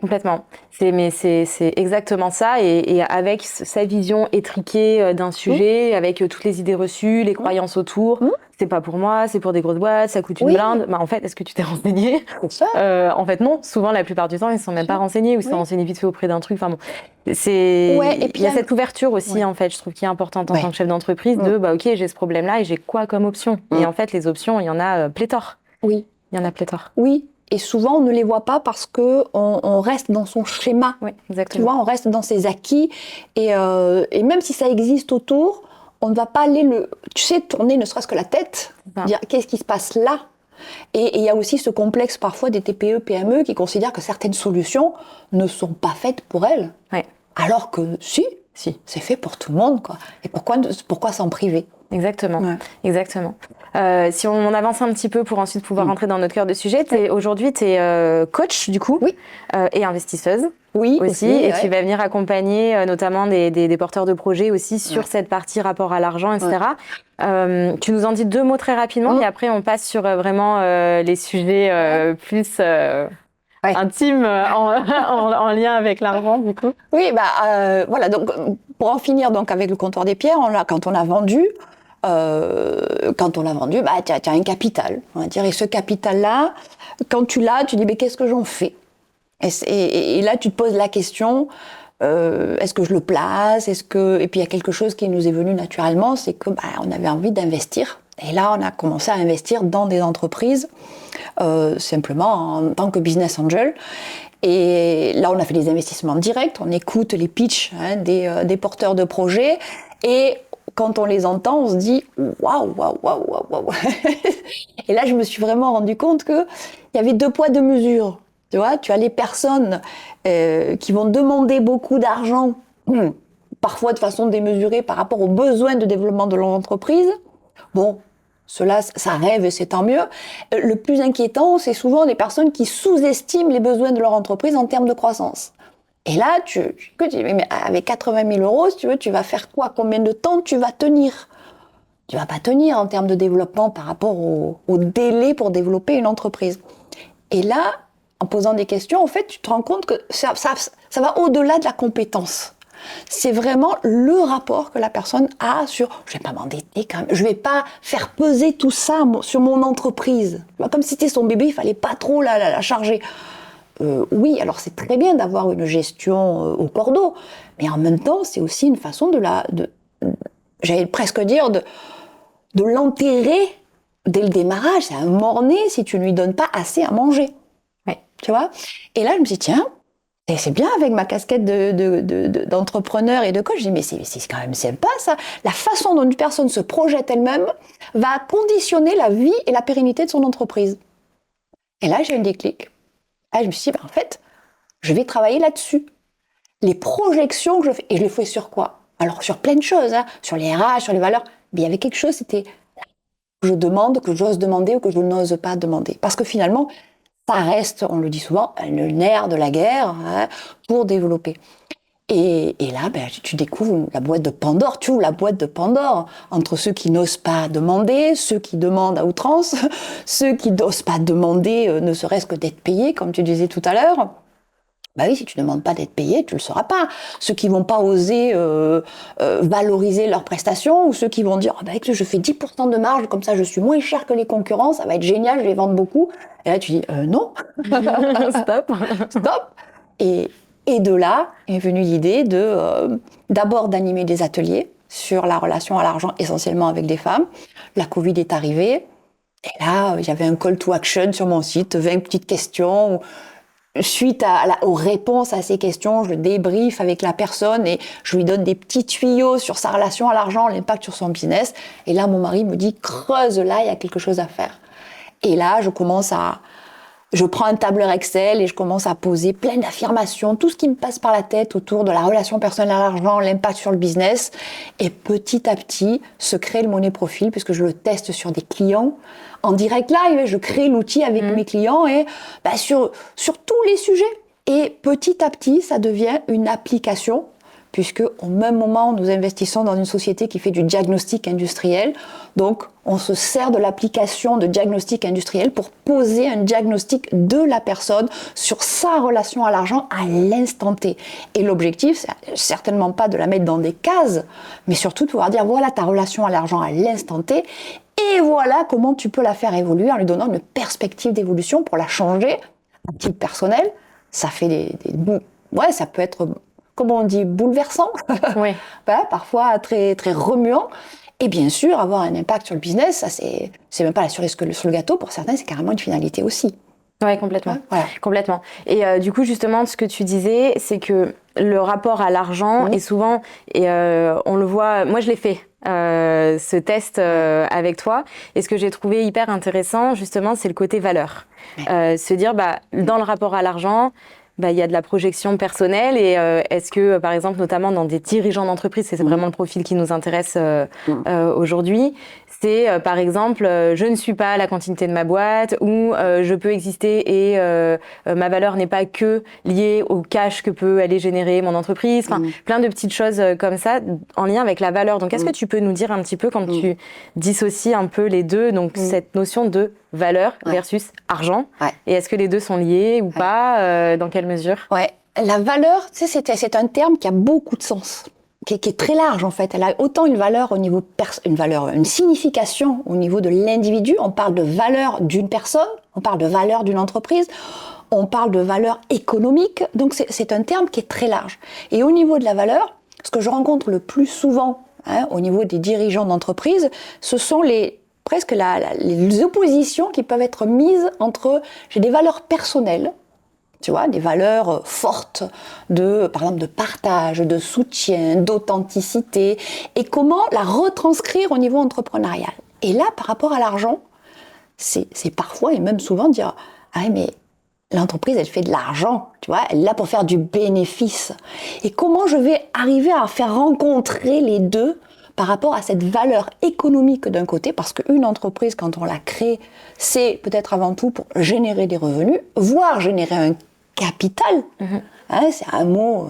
Complètement. C'est exactement ça. Et avec sa vision étriquée d'un sujet, avec toutes les idées reçues, les croyances autour, c'est pas pour moi, c'est pour des grosses boîtes, ça coûte une blinde. Bah, en fait, est-ce que tu t'es renseigné ? C'est ça. En fait, non. Souvent, la plupart du temps, ils ne sont même pas renseignés ou ils sont renseignés vite fait auprès d'un truc. Enfin bon, et puis il y a cette ouverture aussi, en fait, je trouve, qui est importante en tant que chef d'entreprise, de bah ok, j'ai ce problème-là et j'ai quoi comme option ? Et en fait, les options, il y en a pléthore. Oui. Il y en a pléthore. Oui. Et souvent, on ne les voit pas parce que on reste dans son schéma. Oui, exactement. Tu vois, on reste dans ses acquis. Et même si ça existe autour, on ne va pas aller tourner ne serait-ce que la tête, dire qu'est-ce qui se passe là. Et il y a aussi ce complexe parfois des TPE, PME qui considèrent que certaines solutions ne sont pas faites pour elles. Ouais. Alors que si, c'est fait pour tout le monde, quoi. Et pourquoi s'en priver ? Exactement, exactement. Si on avance un petit peu pour ensuite pouvoir rentrer dans notre cœur de sujet, aujourd'hui tu es coach du coup et investisseuse aussi et tu vas venir accompagner notamment des porteurs de projets aussi sur cette partie rapport à l'argent, etc. Tu nous en dis 2 mots très rapidement et après on passe sur vraiment les sujets plus... intime en lien avec l'argent du coup. Oui, voilà, donc pour en finir donc avec le comptoir des pierres, quand on l'a vendu, tu as un capital, on va dire, et ce capital-là, quand tu l'as, tu dis mais qu'est-ce que j'en fais ? Et là tu te poses la question, est-ce que je le place ? Et puis il y a quelque chose qui nous est venu naturellement, c'est que on avait envie d'investir. Et là on a commencé à investir dans des entreprises, simplement en tant que business angel. Et là on a fait des investissements directs, on écoute les pitchs des porteurs de projets et quand on les entend, on se dit waouh. Et là, je me suis vraiment rendu compte que il y avait 2 poids 2 mesures. Tu vois, tu as les personnes qui vont demander beaucoup d'argent, parfois de façon démesurée par rapport aux besoins de développement de leur entreprise. Bon, cela, ça rêve et c'est tant mieux. Le plus inquiétant, c'est souvent des personnes qui sous-estiment les besoins de leur entreprise en termes de croissance. Et là, mais avec 80 000 euros, si tu veux, tu vas faire quoi ? Combien de temps tu vas tenir ? Tu vas pas tenir en termes de développement par rapport au délai pour développer une entreprise. Et là, en posant des questions, en fait, tu te rends compte que ça va au-delà de la compétence. C'est vraiment le rapport que la personne a sur « je vais pas m'endetter quand même, je vais pas faire peser tout ça sur mon entreprise ». Comme si c'était son bébé, il fallait pas trop la charger. Oui, alors c'est très bien d'avoir une gestion au cordeau, mais en même temps, c'est aussi une façon j'allais presque dire, de l'enterrer dès le démarrage. C'est un mort-né si tu ne lui donnes pas assez à manger. Ouais. Tu vois ? Et là, je me suis dit, tiens, et c'est bien avec ma casquette d'entrepreneur et de coach, je dis, mais c'est quand même sympa ça. La façon dont une personne se projette elle-même va conditionner la vie et la pérennité de son entreprise. Et là, j'ai eu un déclic. Là, je me suis dit, en fait, je vais travailler là-dessus. Les projections que je fais, et je les fais sur quoi ? Alors, sur plein de choses, sur les RH, sur les valeurs. Mais il y avait quelque chose, c'était que je demande, que j'ose demander ou que je n'ose pas demander. Parce que finalement, ça reste, on le dit souvent, le nerf de la guerre pour développer. Et là, tu découvres la boîte de Pandore, tu ouvres la boîte de Pandore entre ceux qui n'osent pas demander, ceux qui demandent à outrance, ceux qui n'osent pas demander ne serait-ce que d'être payés, comme tu disais tout à l'heure. Bah oui, si tu ne demandes pas d'être payé, tu ne le seras pas. Ceux qui ne vont pas oser valoriser leurs prestations ou ceux qui vont dire je fais 10% de marge, comme ça je suis moins cher que les concurrents, ça va être génial, je vais vendre beaucoup. Et là tu dis non. Stop. Et de là est venue l'idée d'abord d'animer des ateliers sur la relation à l'argent, essentiellement avec des femmes. La Covid est arrivée, et là, il y avait un call to action sur mon site, 20 petites questions. Suite aux réponses à ces questions, je débriefe avec la personne et je lui donne des petits tuyaux sur sa relation à l'argent, l'impact sur son business. Et là, mon mari me dit, creuse là, il y a quelque chose à faire. Et là, je prends un tableur Excel et je commence à poser plein d'affirmations, tout ce qui me passe par la tête autour de la relation personnelle à l'argent, l'impact sur le business. Et petit à petit, se crée le Money Profile, puisque je le teste sur des clients. En direct live, je crée l'outil avec mes clients et sur tous les sujets. Et petit à petit, ça devient une application, puisque au même moment, nous investissons dans une société qui fait du diagnostic industriel. Donc, on se sert de l'application de diagnostic industriel pour poser un diagnostic de la personne sur sa relation à l'argent à l'instant T. Et l'objectif, c'est certainement pas de la mettre dans des cases, mais surtout de pouvoir dire, voilà ta relation à l'argent à l'instant T, et voilà comment tu peux la faire évoluer en lui donnant une perspective d'évolution pour la changer à titre personnel. Ça fait ça peut être, comment on dit, bouleversant, oui. Parfois très, très remuant. Et bien sûr, avoir un impact sur le business, ça c'est même pas la cerise sur le gâteau, pour certains, c'est carrément une finalité aussi. Oui, complètement. Voilà. Complètement. Et du coup, justement, ce que tu disais, c'est que le rapport à l'argent est souvent, et on le voit, moi je l'ai fait, ce test avec toi, et ce que j'ai trouvé hyper intéressant, justement, c'est le côté valeur. Se dire, dans le rapport à l'argent, il y a de la projection personnelle et est-ce que, par exemple, notamment dans des dirigeants d'entreprise, c'est vraiment le profil qui nous intéresse aujourd'hui, c'est par exemple, je ne suis pas la continuité de ma boîte ou je peux exister et ma valeur n'est pas que liée au cash que peut aller générer mon entreprise, enfin plein de petites choses comme ça en lien avec la valeur. Donc est-ce que tu peux nous dire un petit peu quand tu dissocies un peu les deux, donc cette notion de valeur versus argent, et est-ce que les deux sont liés ou pas, dans quelle mesure? La valeur, tu sais, c'est un terme qui a beaucoup de sens, qui est très large en fait. Elle a autant une valeur au niveau une signification au niveau de l'individu. On parle de valeur d'une personne, on parle de valeur d'une entreprise, on parle de valeur économique. Donc c'est un terme qui est très large. Et au niveau de la valeur, ce que je rencontre le plus souvent au niveau des dirigeants d'entreprise, ce sont presque les oppositions qui peuvent être mises entre j'ai des valeurs personnelles, tu vois, des valeurs fortes par exemple de partage, de soutien, d'authenticité, et comment la retranscrire au niveau entrepreneurial. Et là, par rapport à l'argent, c'est parfois et même souvent dire mais l'entreprise, elle fait de l'argent, tu vois, elle est là pour faire du bénéfice. Et comment je vais arriver à faire rencontrer les deux par rapport à cette valeur économique d'un côté, parce qu'une entreprise, quand on la crée, c'est peut-être avant tout pour générer des revenus, voire générer un capital. C'est un mot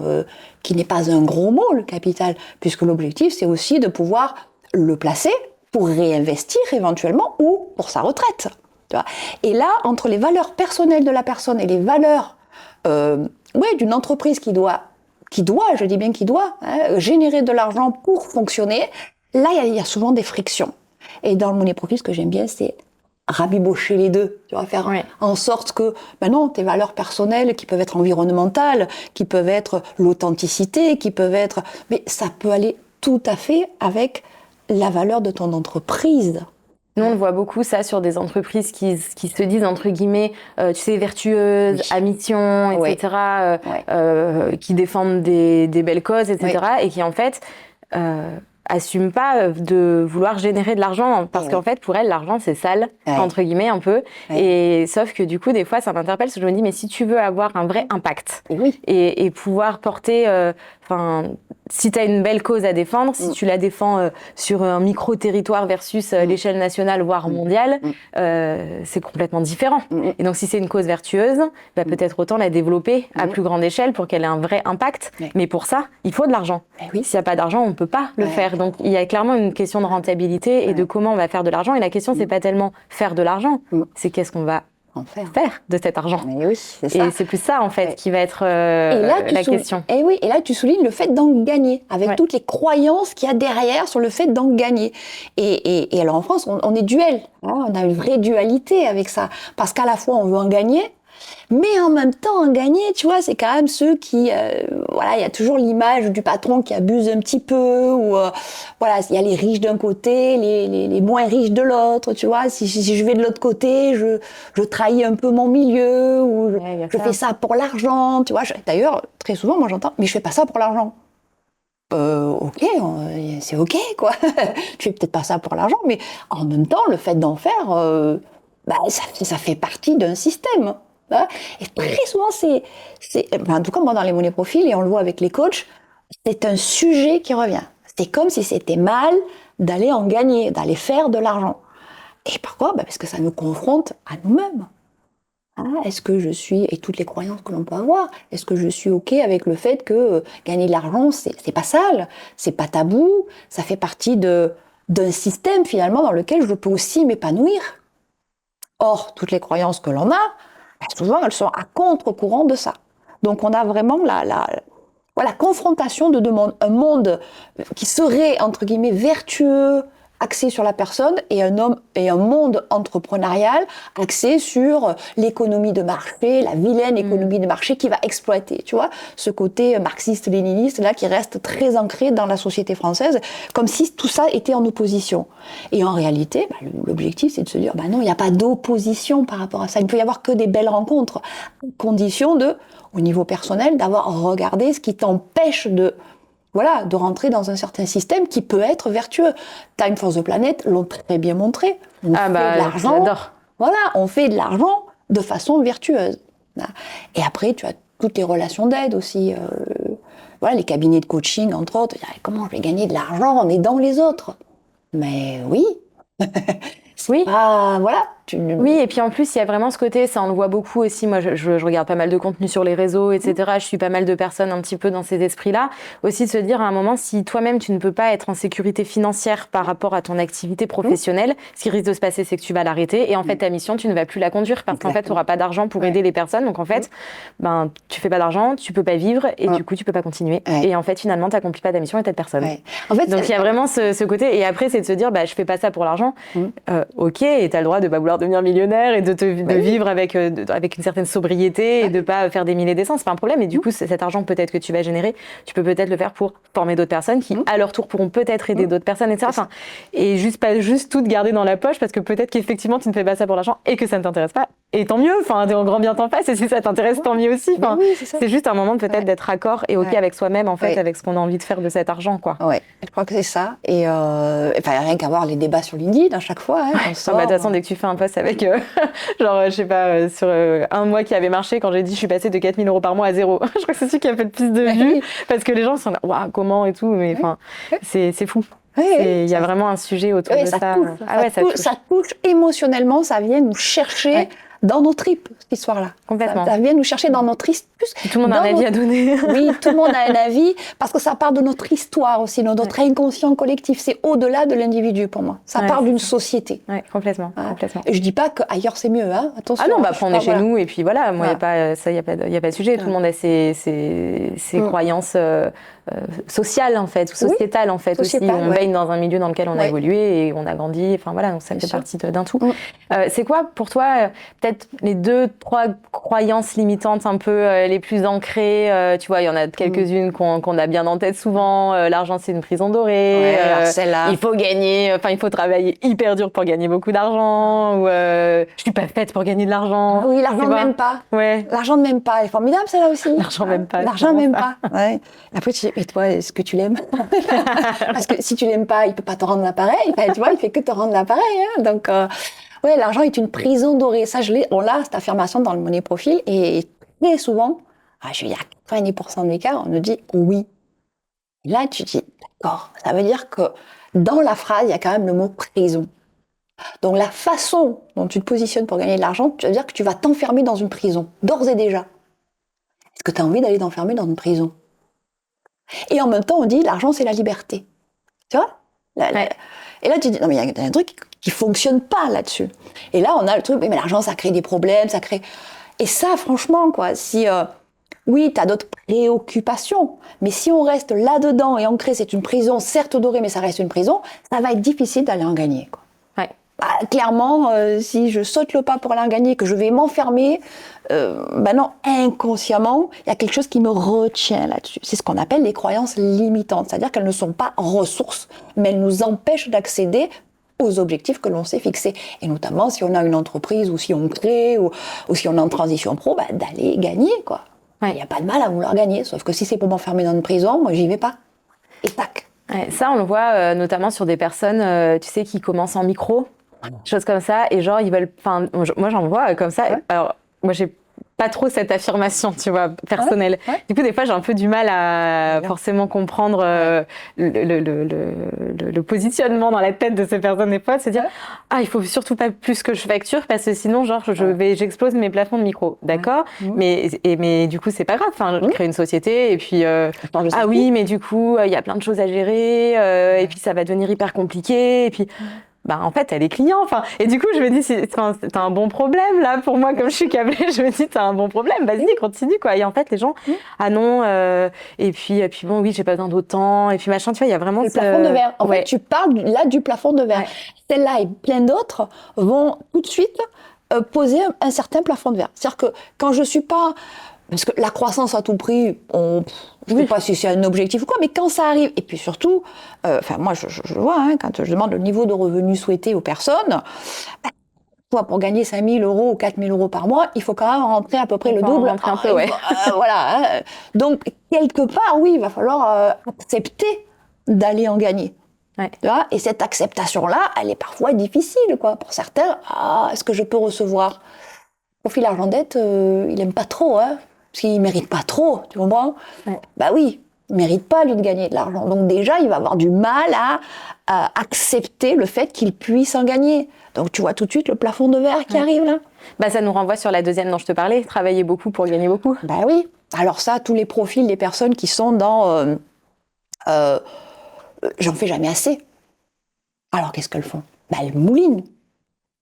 qui n'est pas un gros mot, le capital, puisque l'objectif, c'est aussi de pouvoir le placer pour réinvestir éventuellement ou pour sa retraite. Tu vois. Et là, entre les valeurs personnelles de la personne et les valeurs d'une entreprise qui doit, je dis bien qui doit, générer de l'argent pour fonctionner, là, il y a souvent des frictions. Et dans le Money Profile, ce que j'aime bien, c'est rabibocher les deux, tu vois, faire en sorte que, non, tes valeurs personnelles, qui peuvent être environnementales, qui peuvent être l'authenticité, mais ça peut aller tout à fait avec la valeur de ton entreprise. Nous, on le voit beaucoup, ça, sur des entreprises qui se disent, entre guillemets, tu sais, vertueuses, à mission, etc., qui défendent des belles causes, etc., et qui, en fait, assument pas de vouloir générer de l'argent, parce qu'en fait, pour elles, l'argent, c'est sale, entre guillemets, un peu. Et sauf que, du coup, des fois, ça m'interpelle, parce que je me dis, mais si tu veux avoir un vrai impact, et pouvoir porter... si tu as une belle cause à défendre, si tu la défends sur un micro-territoire versus l'échelle nationale, voire mondiale, c'est complètement différent. Et donc, si c'est une cause vertueuse, peut-être autant la développer à plus grande échelle pour qu'elle ait un vrai impact. Mais pour ça, il faut de l'argent. S'il n'y a pas d'argent, on ne peut pas le faire. Donc, il y a clairement une question de rentabilité et de comment on va faire de l'argent. Et la question, c'est pas tellement faire de l'argent, c'est qu'est-ce qu'on va faire de cet argent. Mais oui, c'est ça. Et c'est plus ça, en fait, qui va être la question. Et là, tu soulignes le fait d'en gagner, avec toutes les croyances qu'il y a derrière sur le fait d'en gagner. Et alors, en France, on est duel. On a une vraie dualité avec ça. Parce qu'à la fois, on veut en gagner, mais en même temps, en gagner, tu vois, c'est quand même ceux qui... il y a toujours l'image du patron qui abuse un petit peu, ou il y a les riches d'un côté, les moins riches de l'autre, tu vois. Si je vais de l'autre côté, je trahis un peu mon milieu, ou je fais ça pour l'argent, tu vois. D'ailleurs, très souvent, moi j'entends, mais je fais pas ça pour l'argent. Ok, c'est ok, quoi. Je fais peut-être pas ça pour l'argent, mais en même temps, le fait d'en faire... ça fait partie d'un système. Hein. Et très souvent, en tout cas, moi, dans les monnaies profils, et on le voit avec les coachs, c'est un sujet qui revient. C'est comme si c'était mal d'aller en gagner, d'aller faire de l'argent. Et pourquoi ? Parce que ça nous confronte à nous-mêmes. Hein, est-ce que je suis, et toutes les croyances que l'on peut avoir, est-ce que je suis OK avec le fait que gagner de l'argent, c'est pas sale, c'est pas tabou, ça fait partie d'un système finalement dans lequel je peux aussi m'épanouir. Or, toutes les croyances que l'on a, souvent elles sont à contre-courant de ça. Donc on a vraiment la confrontation de deux mondes. Un monde qui serait, entre guillemets, vertueux, axé sur la personne, et un monde entrepreneurial axé sur l'économie de marché, la vilaine économie de marché qui va exploiter, tu vois, ce côté marxiste-léniniste là qui reste très ancré dans la société française, comme si tout ça était en opposition. Et en réalité, l'objectif c'est de se dire, non, il n'y a pas d'opposition par rapport à ça. Il ne peut y avoir que des belles rencontres, à condition au niveau personnel, d'avoir regardé ce qui t'empêche de rentrer dans un certain système qui peut être vertueux. Time for the Planet l'ont très bien montré. On fait de l'argent. J'adore. On fait de l'argent de façon vertueuse. Et après, tu as toutes les relations d'aide aussi. Les cabinets de coaching, entre autres. Comment je vais gagner de l'argent en aidant les autres ? Mais oui. Oui. Oui, et puis en plus, il y a vraiment ce côté, ça on le voit beaucoup aussi, moi je regarde pas mal de contenu sur les réseaux, etc. Je suis pas mal de personnes un petit peu dans ces esprits-là. Aussi de se dire à un moment, si toi-même tu ne peux pas être en sécurité financière par rapport à ton activité professionnelle, ce qui risque de se passer, c'est que tu vas l'arrêter et en fait ta mission, tu ne vas plus la conduire parce qu'en fait, tu n'auras pas d'argent pour aider les personnes. Donc en fait, tu fais pas d'argent, tu peux pas vivre et du coup, tu peux pas continuer. Et en fait, finalement, tu n'accomplis pas ta mission et t'aides personne. En fait, donc il y a vraiment ce côté. Et après, c'est de se dire, je fais pas ça pour l'argent. Ok, et t'as le droit de pas vouloir devenir millionnaire et de vivre avec une certaine sobriété et de pas faire des milliers d'essence, c'est pas un problème. Et du coup, cet argent peut-être que tu vas générer, tu peux peut-être le faire pour former d'autres personnes qui, à leur tour, pourront peut-être aider d'autres personnes, etc. Enfin, et pas juste tout garder dans la poche parce que peut-être qu'effectivement tu ne fais pas ça pour l'argent et que ça ne t'intéresse pas. Et tant mieux, enfin, t'es en grand bien t'en passes et si ça t'intéresse, tant mieux aussi. Enfin, c'est juste un moment peut-être d'être raccord et OK avec soi-même, en fait, avec ce qu'on a envie de faire de cet argent, quoi. Ouais, je crois que c'est ça. Et rien qu'à voir les débats sur LinkedIn à chaque fois. Hein, de toute façon, dès que tu fais un post avec, je sais pas, sur un mois qui avait marché, quand j'ai dit je suis passée de 4 000 € par mois à 0. Je crois que c'est celui qui a fait le plus de vues parce que les gens sont là, waouh, comment et tout, mais enfin, c'est fou. Il y a vraiment un sujet autour de ça. Ça touche émotionnellement, ça vient nous chercher dans nos tripes, cette histoire-là. Complètement. Ça vient nous chercher dans notre histoire. Tout le monde a un avis à donner. Oui, tout le monde a un avis, parce que ça part de notre histoire aussi, de notre inconscient collectif. C'est au-delà de l'individu pour moi. Ça part d'une société. Oui, complètement. Et je dis pas qu'ailleurs c'est mieux, hein. Attention. Ah non, après on est chez nous, et puis voilà, moi, il n'y a pas de sujet. Tout le monde a ses croyances sociales, en fait, ou sociétales, en fait, aussi. On baigne dans un milieu dans lequel on a évolué et on a grandi, enfin voilà, donc ça fait partie d'un tout. C'est quoi, pour toi, peut-être les 2-3 croyances limitantes un peu les plus ancrées, tu vois, il y en a quelques-unes qu'on a bien en tête souvent. L'argent, c'est une prison dorée. Il faut gagner, il faut travailler hyper dur pour gagner beaucoup d'argent. Ou je suis pas faite pour gagner de l'argent. Oui, l'argent ne m'aime pas. Ouais. L'argent ne m'aime pas. C'est formidable, celle-là aussi. L'argent m'aime pas. L'argent m'aime pas. Ouais. Après, tu dis, mais toi, est-ce que tu l'aimes? Parce que si tu l'aimes pas, il peut pas te rendre l'appareil. Tu vois, il fait que te rendre l'appareil. Hein. Donc, l'argent est une prison dorée. Ça, on l'a, cette affirmation dans le Money Profil. Et très souvent, je veux dire, 90% des cas, on nous dit oui. Et là, tu dis, d'accord. Ça veut dire que dans la phrase, il y a quand même le mot prison. Donc, la façon dont tu te positionnes pour gagner de l'argent, ça veut dire que tu vas t'enfermer dans une prison, d'ores et déjà. Est-ce que tu as envie d'aller t'enfermer dans une prison? Et en même temps, on dit, l'argent, c'est la liberté. Tu vois? Et là, tu dis, non, mais il y a un truc qui fonctionne pas là-dessus. Et là, on a le truc, mais l'argent, ça crée des problèmes, ça crée... Et ça, franchement, quoi, si... oui, tu as d'autres préoccupations, mais si on reste là-dedans et ancré, c'est une prison, certes dorée, mais ça reste une prison, ça va être difficile d'aller en gagner, quoi. Clairement, si je saute le pas pour aller en gagner, que je vais m'enfermer, non, inconsciemment, il y a quelque chose qui me retient là-dessus. C'est ce qu'on appelle les croyances limitantes, c'est-à-dire qu'elles ne sont pas ressources, mais elles nous empêchent d'accéder aux objectifs que l'on s'est fixés. Et notamment, si on a une entreprise, ou si on crée, ou si on est en transition pro, d'aller gagner, quoi. Il n'y a pas de mal à vouloir gagner, sauf que si c'est pour m'enfermer dans une prison, moi, j'y vais pas. Et tac. Ça, on le voit notamment sur des personnes, tu sais, qui commencent en micro. choses comme ça. Et genre, ils veulent. Enfin, moi, j'en vois comme ça. Alors, moi, j'ai pas trop cette affirmation, tu vois, personnelle. Du coup, des fois, j'ai un peu du mal à forcément comprendre le positionnement dans la tête de ces personnes, des fois, de se dire il faut surtout pas plus que je facture parce que sinon, genre, j'explose mes plafonds de micro. D'accord, mais du coup, c'est pas grave. Enfin, je crée une société et puis oui, mais du coup, il y a plein de choses à gérer et puis ça va devenir hyper compliqué et puis. En fait, elle est client. Enfin, et du coup, je me dis, t'as un bon problème là pour moi, comme je suis câblée. Je me dis, t'as un bon problème. Vas-y, continue quoi. Et en fait, les gens, ah non. Et puis bon, oui, j'ai pas besoin d'autant. Et puis machin, tu vois, il y a vraiment le plafond de verre. En fait, tu parles là du plafond de verre. Celle-là et plein d'autres vont tout de suite poser un certain plafond de verre. C'est-à-dire que quand je suis pas, parce que la croissance à tout prix, je ne sais pas si c'est un objectif ou quoi, mais quand ça arrive, et puis surtout, moi je vois, quand je demande le niveau de revenu souhaité aux personnes, pour gagner 5 000 € ou 4 000 € par mois, il faut quand même rentrer à peu près le double. Un peu, voilà. Donc, quelque part, oui, il va falloir accepter d'aller en gagner. Tu vois, et cette acceptation-là, elle est parfois difficile, quoi. Pour certains, est-ce que je peux recevoir ? Profil argent dette, il aime pas trop, parce qu'il mérite pas trop, tu comprends ? Bah oui, il mérite pas lui de gagner de l'argent. Donc déjà, il va avoir du mal à accepter le fait qu'il puisse en gagner. Donc tu vois tout de suite le plafond de verre qui arrive là. Ça nous renvoie sur la deuxième dont je te parlais, travailler beaucoup pour gagner beaucoup. Bah oui. Alors ça, tous les profils des personnes qui sont dans j'en fais jamais assez. Alors qu'est-ce qu'elles font ? Elles moulinent.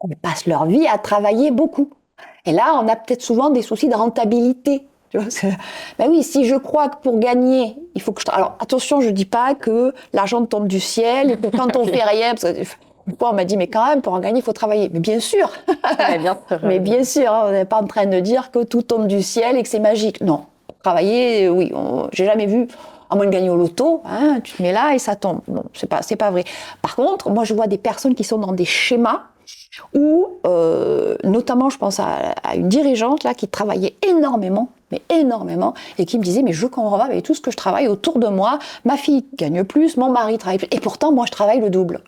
Elles passent leur vie à travailler beaucoup. Et là, on a peut-être souvent des soucis de rentabilité. Tu vois, oui, si je crois que pour gagner, il faut que je... Alors, attention, je dis pas que l'argent tombe du ciel et que quand on fait rien... Parce que, une fois, on m'a dit, mais quand même, pour en gagner, il faut travailler. Mais bien sûr. Mais bien sûr, on n'est pas en train de dire que tout tombe du ciel et que c'est magique. Non. Travailler, oui, j'ai jamais vu... À moins de gagner au loto, tu te mets là et ça tombe. Non, c'est pas vrai. Par contre, moi, je vois des personnes qui sont dans des schémas où, notamment, je pense à une dirigeante là qui travaillait énormément, et qui me disait, mais je comprends pas, avec tout ce que je travaille autour de moi, ma fille gagne plus, mon mari travaille plus, et pourtant, moi, je travaille le double.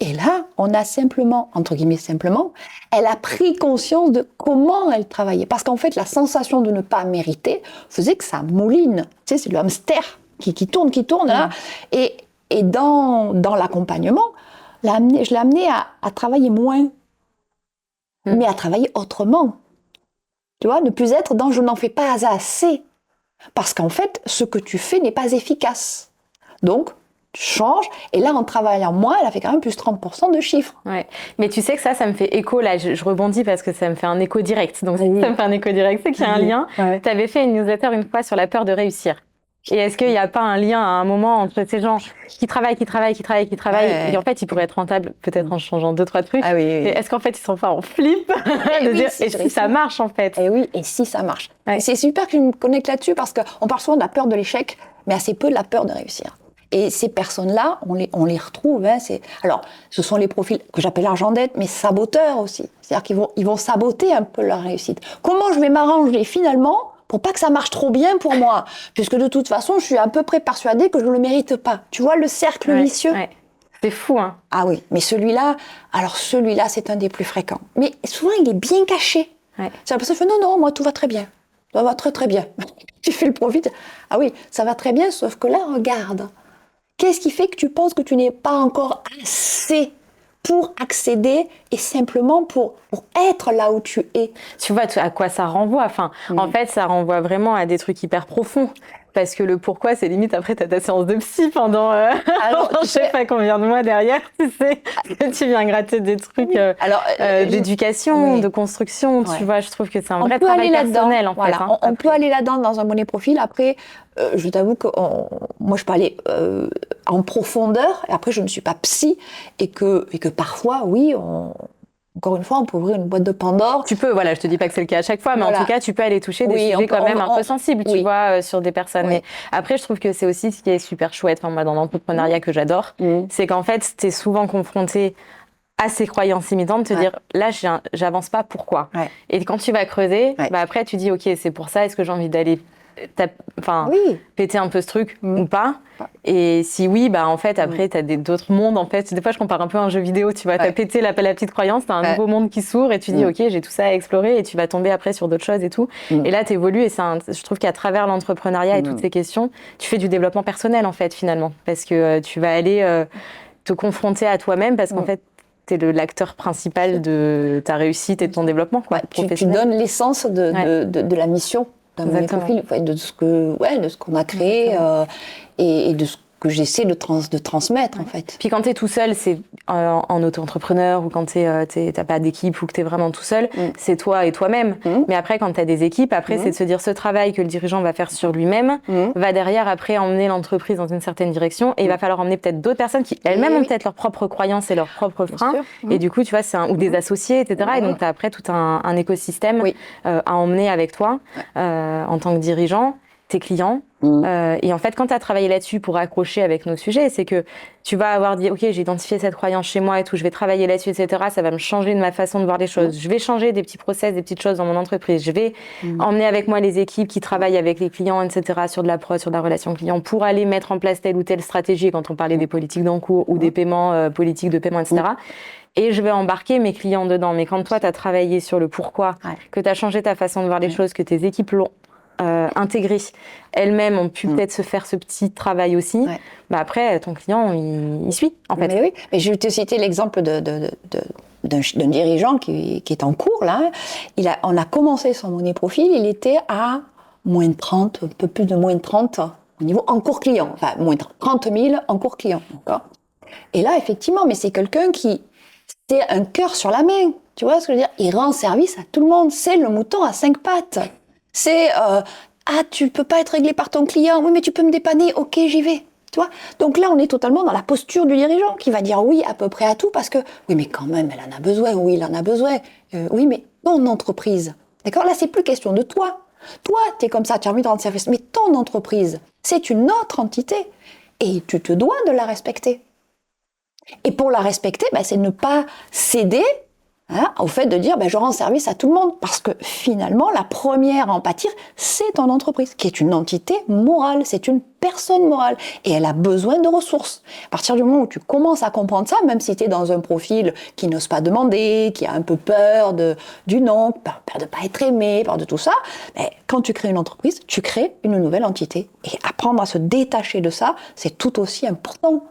Et là, on a simplement, entre guillemets simplement, elle a pris conscience de comment elle travaillait. Parce qu'en fait, la sensation de ne pas mériter faisait que ça mouline. Tu sais, c'est le hamster qui tourne, là. Et dans l'accompagnement, je l'ai amené à travailler moins, mais à travailler autrement. Tu vois, ne plus être dans « je n'en fais pas assez ». Parce qu'en fait, ce que tu fais n'est pas efficace. Donc, tu changes, et là, en travaillant moins, elle a fait quand même plus 30% de chiffre. Ouais. Mais tu sais que ça me fait écho, là, je rebondis parce que ça me fait un écho direct. Donc, ça me fait un écho direct, c'est qu'il y a un lien. Tu avais fait une newsletter une fois sur la peur de réussir. Et est-ce qu'il n'y a pas un lien à un moment entre ces gens qui travaillent, et en fait, ils pourraient être rentables peut-être en changeant 2-3 trucs. Et est-ce qu'en fait, ils sont pas en flip de dire, et si ça marche, en fait ? Et oui, et si ça marche. C'est super que je me connecte là-dessus parce qu'on parle souvent de la peur de l'échec, mais assez peu de la peur de réussir. Et ces personnes-là, on les retrouve. Alors, ce sont les profils que j'appelle argent dette, mais saboteurs aussi. C'est-à-dire qu'ils vont saboter un peu leur réussite. Comment je vais m'arranger finalement pour pas que ça marche trop bien pour moi, puisque de toute façon, je suis à peu près persuadée que je ne le mérite pas. Tu vois le cercle vicieux ? C'est fou, hein. Ah oui, mais celui-là, c'est un des plus fréquents. Mais souvent, il est bien caché. C'est la personne qui fait non, moi tout va très bien. Ça va très très bien. Tu fais le profit. Ah oui, ça va très bien, sauf que là, regarde. Qu'est-ce qui fait que tu penses que tu n'es pas encore assez pour accéder et simplement pour être là où tu es ? Tu vois à quoi ça renvoie ? Enfin, en fait, ça renvoie vraiment à des trucs hyper profonds. Parce que le pourquoi, c'est limite après t'as ta séance de psy pendant je sais pas combien de mois derrière, tu sais, que tu viens gratter des trucs d'éducation, de construction, tu vois, je trouve que c'est un vrai travail personnel en fait. On peut aller là-dedans dans un monnaie profil. Après, je t'avoue que moi je peux aller en profondeur, et après je ne suis pas psy, et que parfois, oui, encore une fois, on peut ouvrir une boîte de Pandore. Tu peux, je te dis pas que c'est le cas à chaque fois, mais en tout cas, tu peux aller toucher des sujets quand même un peu sensibles, tu vois, sur des personnes. Mais après, je trouve que c'est aussi ce qui est super chouette, enfin, moi, dans l'entrepreneuriat que j'adore, c'est qu'en fait, t'es souvent confronté à ces croyances limitantes, de te dire, là, j'avance pas, pourquoi ? Et quand tu vas creuser, après, tu dis, ok, c'est pour ça, est-ce que j'ai envie d'aller pété un peu ce truc ou pas. Et si oui, en fait, après, t'as d'autres mondes. En fait, des fois, je compare un peu à un jeu vidéo, tu vois. T'as pété la petite croyance, t'as un nouveau monde qui s'ouvre et tu dis, OK, j'ai tout ça à explorer et tu vas tomber après sur d'autres choses et tout. Et là, t'évolues et je trouve qu'à travers l'entrepreneuriat et toutes ces questions, tu fais du développement personnel, en fait, finalement. Parce que tu vas aller te confronter à toi-même parce qu'en fait, t'es l'acteur principal de ta réussite et de ton développement, quoi. Tu donnes l'essence de la mission d'un premier profil, de ce qu'on a créé et de ce que j'essaie de transmettre, en fait. Puis quand t'es tout seul, c'est en auto-entrepreneur ou quand t'as pas d'équipe ou que t'es vraiment tout seul, c'est toi et toi-même. Mais après, quand t'as des équipes, c'est de se dire ce travail que le dirigeant va faire sur lui-même va derrière après emmener l'entreprise dans une certaine direction et il va falloir emmener peut-être d'autres personnes qui elles-mêmes ont peut-être leurs propres croyances et leurs propres freins. Et du coup, tu vois, ou des associés, etc. Et donc, t'as après tout un écosystème à emmener avec toi en tant que dirigeant, tes clients. Et en fait, quand tu as travaillé là-dessus pour accrocher avec nos sujets, c'est que tu vas avoir dit, OK, j'ai identifié cette croyance chez moi et tout, je vais travailler là-dessus, etc. Ça va me changer de ma façon de voir les choses. Je vais changer des petits process, des petites choses dans mon entreprise. Je vais emmener avec moi les équipes qui travaillent avec les clients, etc., sur de la prod, sur de la relation client, pour aller mettre en place telle ou telle stratégie quand on parlait des politiques d'encours ou des paiements, politiques de paiement, etc. Et je vais embarquer mes clients dedans. Mais quand toi, tu as travaillé sur le pourquoi, que tu as changé ta façon de voir les choses, que tes équipes l'ont intégrées, elles-mêmes ont pu peut-être se faire ce petit travail aussi, après, ton client, il suit, en fait. Mais oui, mais je vais te citer l'exemple d'un dirigeant qui est en cours, là. On a commencé son money profil, il était à moins de 30, un peu plus de moins de 30 au niveau encours client, enfin, moins de 30 000 encours client, d'accord. Et là, effectivement, mais c'est quelqu'un qui, c'est un cœur sur la main, tu vois ce que je veux dire. Il rend service à tout le monde, c'est le mouton à 5 pattes. C'est tu peux pas être réglé par ton client, oui mais tu peux me dépanner, ok j'y vais, tu vois. Donc là on est totalement dans la posture du dirigeant qui va dire oui à peu près à tout parce que oui mais quand même elle en a besoin, oui il en a besoin, oui mais ton entreprise, d'accord, là c'est plus question de toi. Toi t'es comme ça, tu as envie de rendre service, mais ton entreprise c'est une autre entité et tu te dois de la respecter. Et pour la respecter, c'est ne pas céder au fait de dire je rends service à tout le monde, parce que finalement la première à en pâtir c'est ton entreprise qui est une entité morale, c'est une personne morale et elle a besoin de ressources. À partir du moment où tu commences à comprendre ça, même si tu es dans un profil qui n'ose pas demander, qui a un peu peur du non, peur de pas être aimé, peur de tout ça, quand tu crées une entreprise, tu crées une nouvelle entité et apprendre à se détacher de ça, c'est tout aussi important.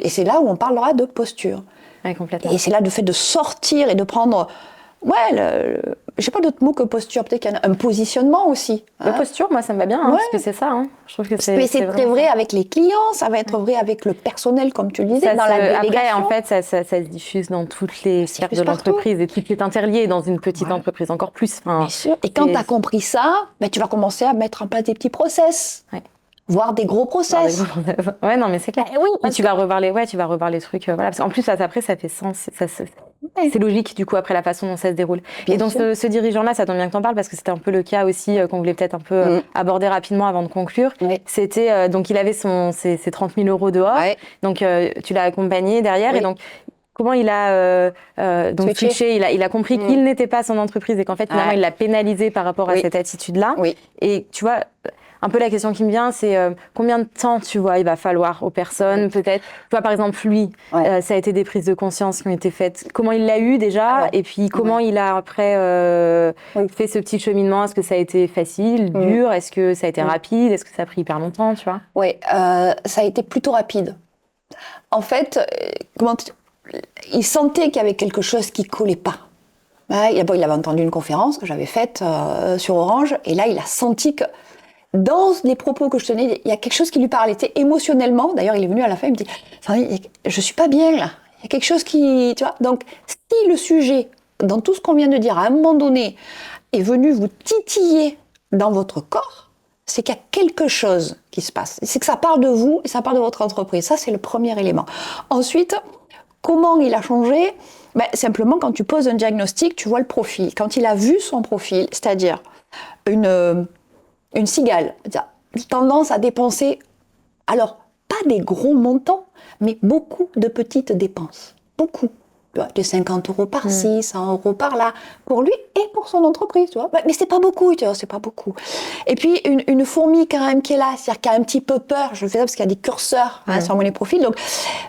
Et c'est là où on parlera de posture. Complètement. Et c'est là le fait de sortir et de prendre, j'ai pas d'autre mot que posture, peut-être qu'il y a un positionnement aussi. La posture, moi ça me va bien, parce que c'est ça. Je trouve que c'est très vrai avec les clients, ça va être vrai avec le personnel, comme tu le disais, dans la délégation. Après, en fait, ça se diffuse dans toutes les sphères de l'entreprise et tout est interlié dans une petite entreprise, encore plus. Bien sûr. Et quand tu as compris ça, tu vas commencer à mettre en place des petits process. Voir des gros process. Ouais, non, mais c'est clair. Oui, tu vas revoir les trucs. Voilà. Parce qu'en plus, après, ça fait sens. C'est logique, du coup, après la façon dont ça se déroule. Bien et donc, ce dirigeant-là, ça tombe bien que t'en parles, parce que c'était un peu le cas aussi qu'on voulait peut-être un peu aborder rapidement avant de conclure. C'était, donc, il avait ses 30 000 euros dehors. Donc, tu l'as accompagné derrière. Et donc, comment il a donc switché, il a compris qu'il n'était pas son entreprise et qu'en fait, finalement, il l'a pénalisé par rapport à cette attitude-là. Et tu vois... Un peu la question qui me vient, c'est combien de temps, tu vois, il va falloir aux personnes, peut-être. Tu vois, par exemple, lui, ça a été des prises de conscience qui ont été faites. Comment il l'a eu déjà, et puis comment il a après fait ce petit cheminement. Est-ce que ça a été facile, dur? Est-ce que ça a été rapide? Est-ce que ça a pris hyper longtemps, tu vois? Oui, ça a été plutôt rapide. En fait, il sentait qu'il y avait quelque chose qui collait pas. Il avait entendu une conférence que j'avais faite sur Orange, et là, il a senti que dans les propos que je tenais, il y a quelque chose qui lui parlait. Émotionnellement, d'ailleurs, il est venu à la fin, il me dit « Je suis pas bien, là. Il y a quelque chose qui... » Tu vois. Donc, si le sujet, dans tout ce qu'on vient de dire, à un moment donné, est venu vous titiller dans votre corps, c'est qu'il y a quelque chose qui se passe. C'est que ça parle de vous et ça parle de votre entreprise. Ça, c'est le premier élément. Ensuite, comment il a changé ? Simplement, quand tu poses un diagnostic, tu vois le profil. Quand il a vu son profil, c'est-à-dire une cigale, tendance à dépenser, alors pas des gros montants, mais beaucoup de petites dépenses. Beaucoup. des 50 € par-ci, 100 € par-là, pour lui et pour son entreprise, tu vois. Mais c'est pas beaucoup, tu vois, c'est pas beaucoup. Et puis, une fourmi quand même qui est là, c'est-à-dire qui a un petit peu peur, je le fais ça parce qu'il y a des curseurs sur mon profil, donc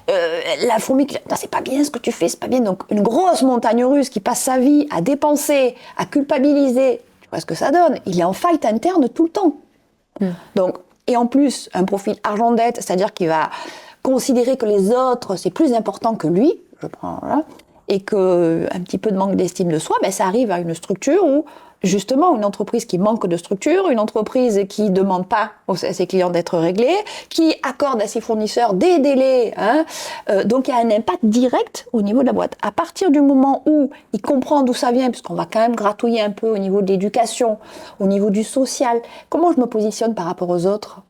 la fourmi qui dit, non, c'est pas bien ce que tu fais, c'est pas bien. Donc, une grosse montagne russe qui passe sa vie à dépenser, à culpabiliser, tu vois ce que ça donne. Il est en fight interne tout le temps. Donc, et en plus, un profil argent-dette, c'est-à-dire qu'il va considérer que les autres, c'est plus important que lui, je prends là, et qu'un petit peu de manque d'estime de soi, ça arrive à une structure où, justement, une entreprise qui manque de structure, une entreprise qui ne demande pas à ses clients d'être réglés, qui accorde à ses fournisseurs des délais, donc il y a un impact direct au niveau de la boîte. À partir du moment où il comprend d'où ça vient, puisqu'on va quand même gratouiller un peu au niveau de l'éducation, au niveau du social, comment je me positionne par rapport aux autres ?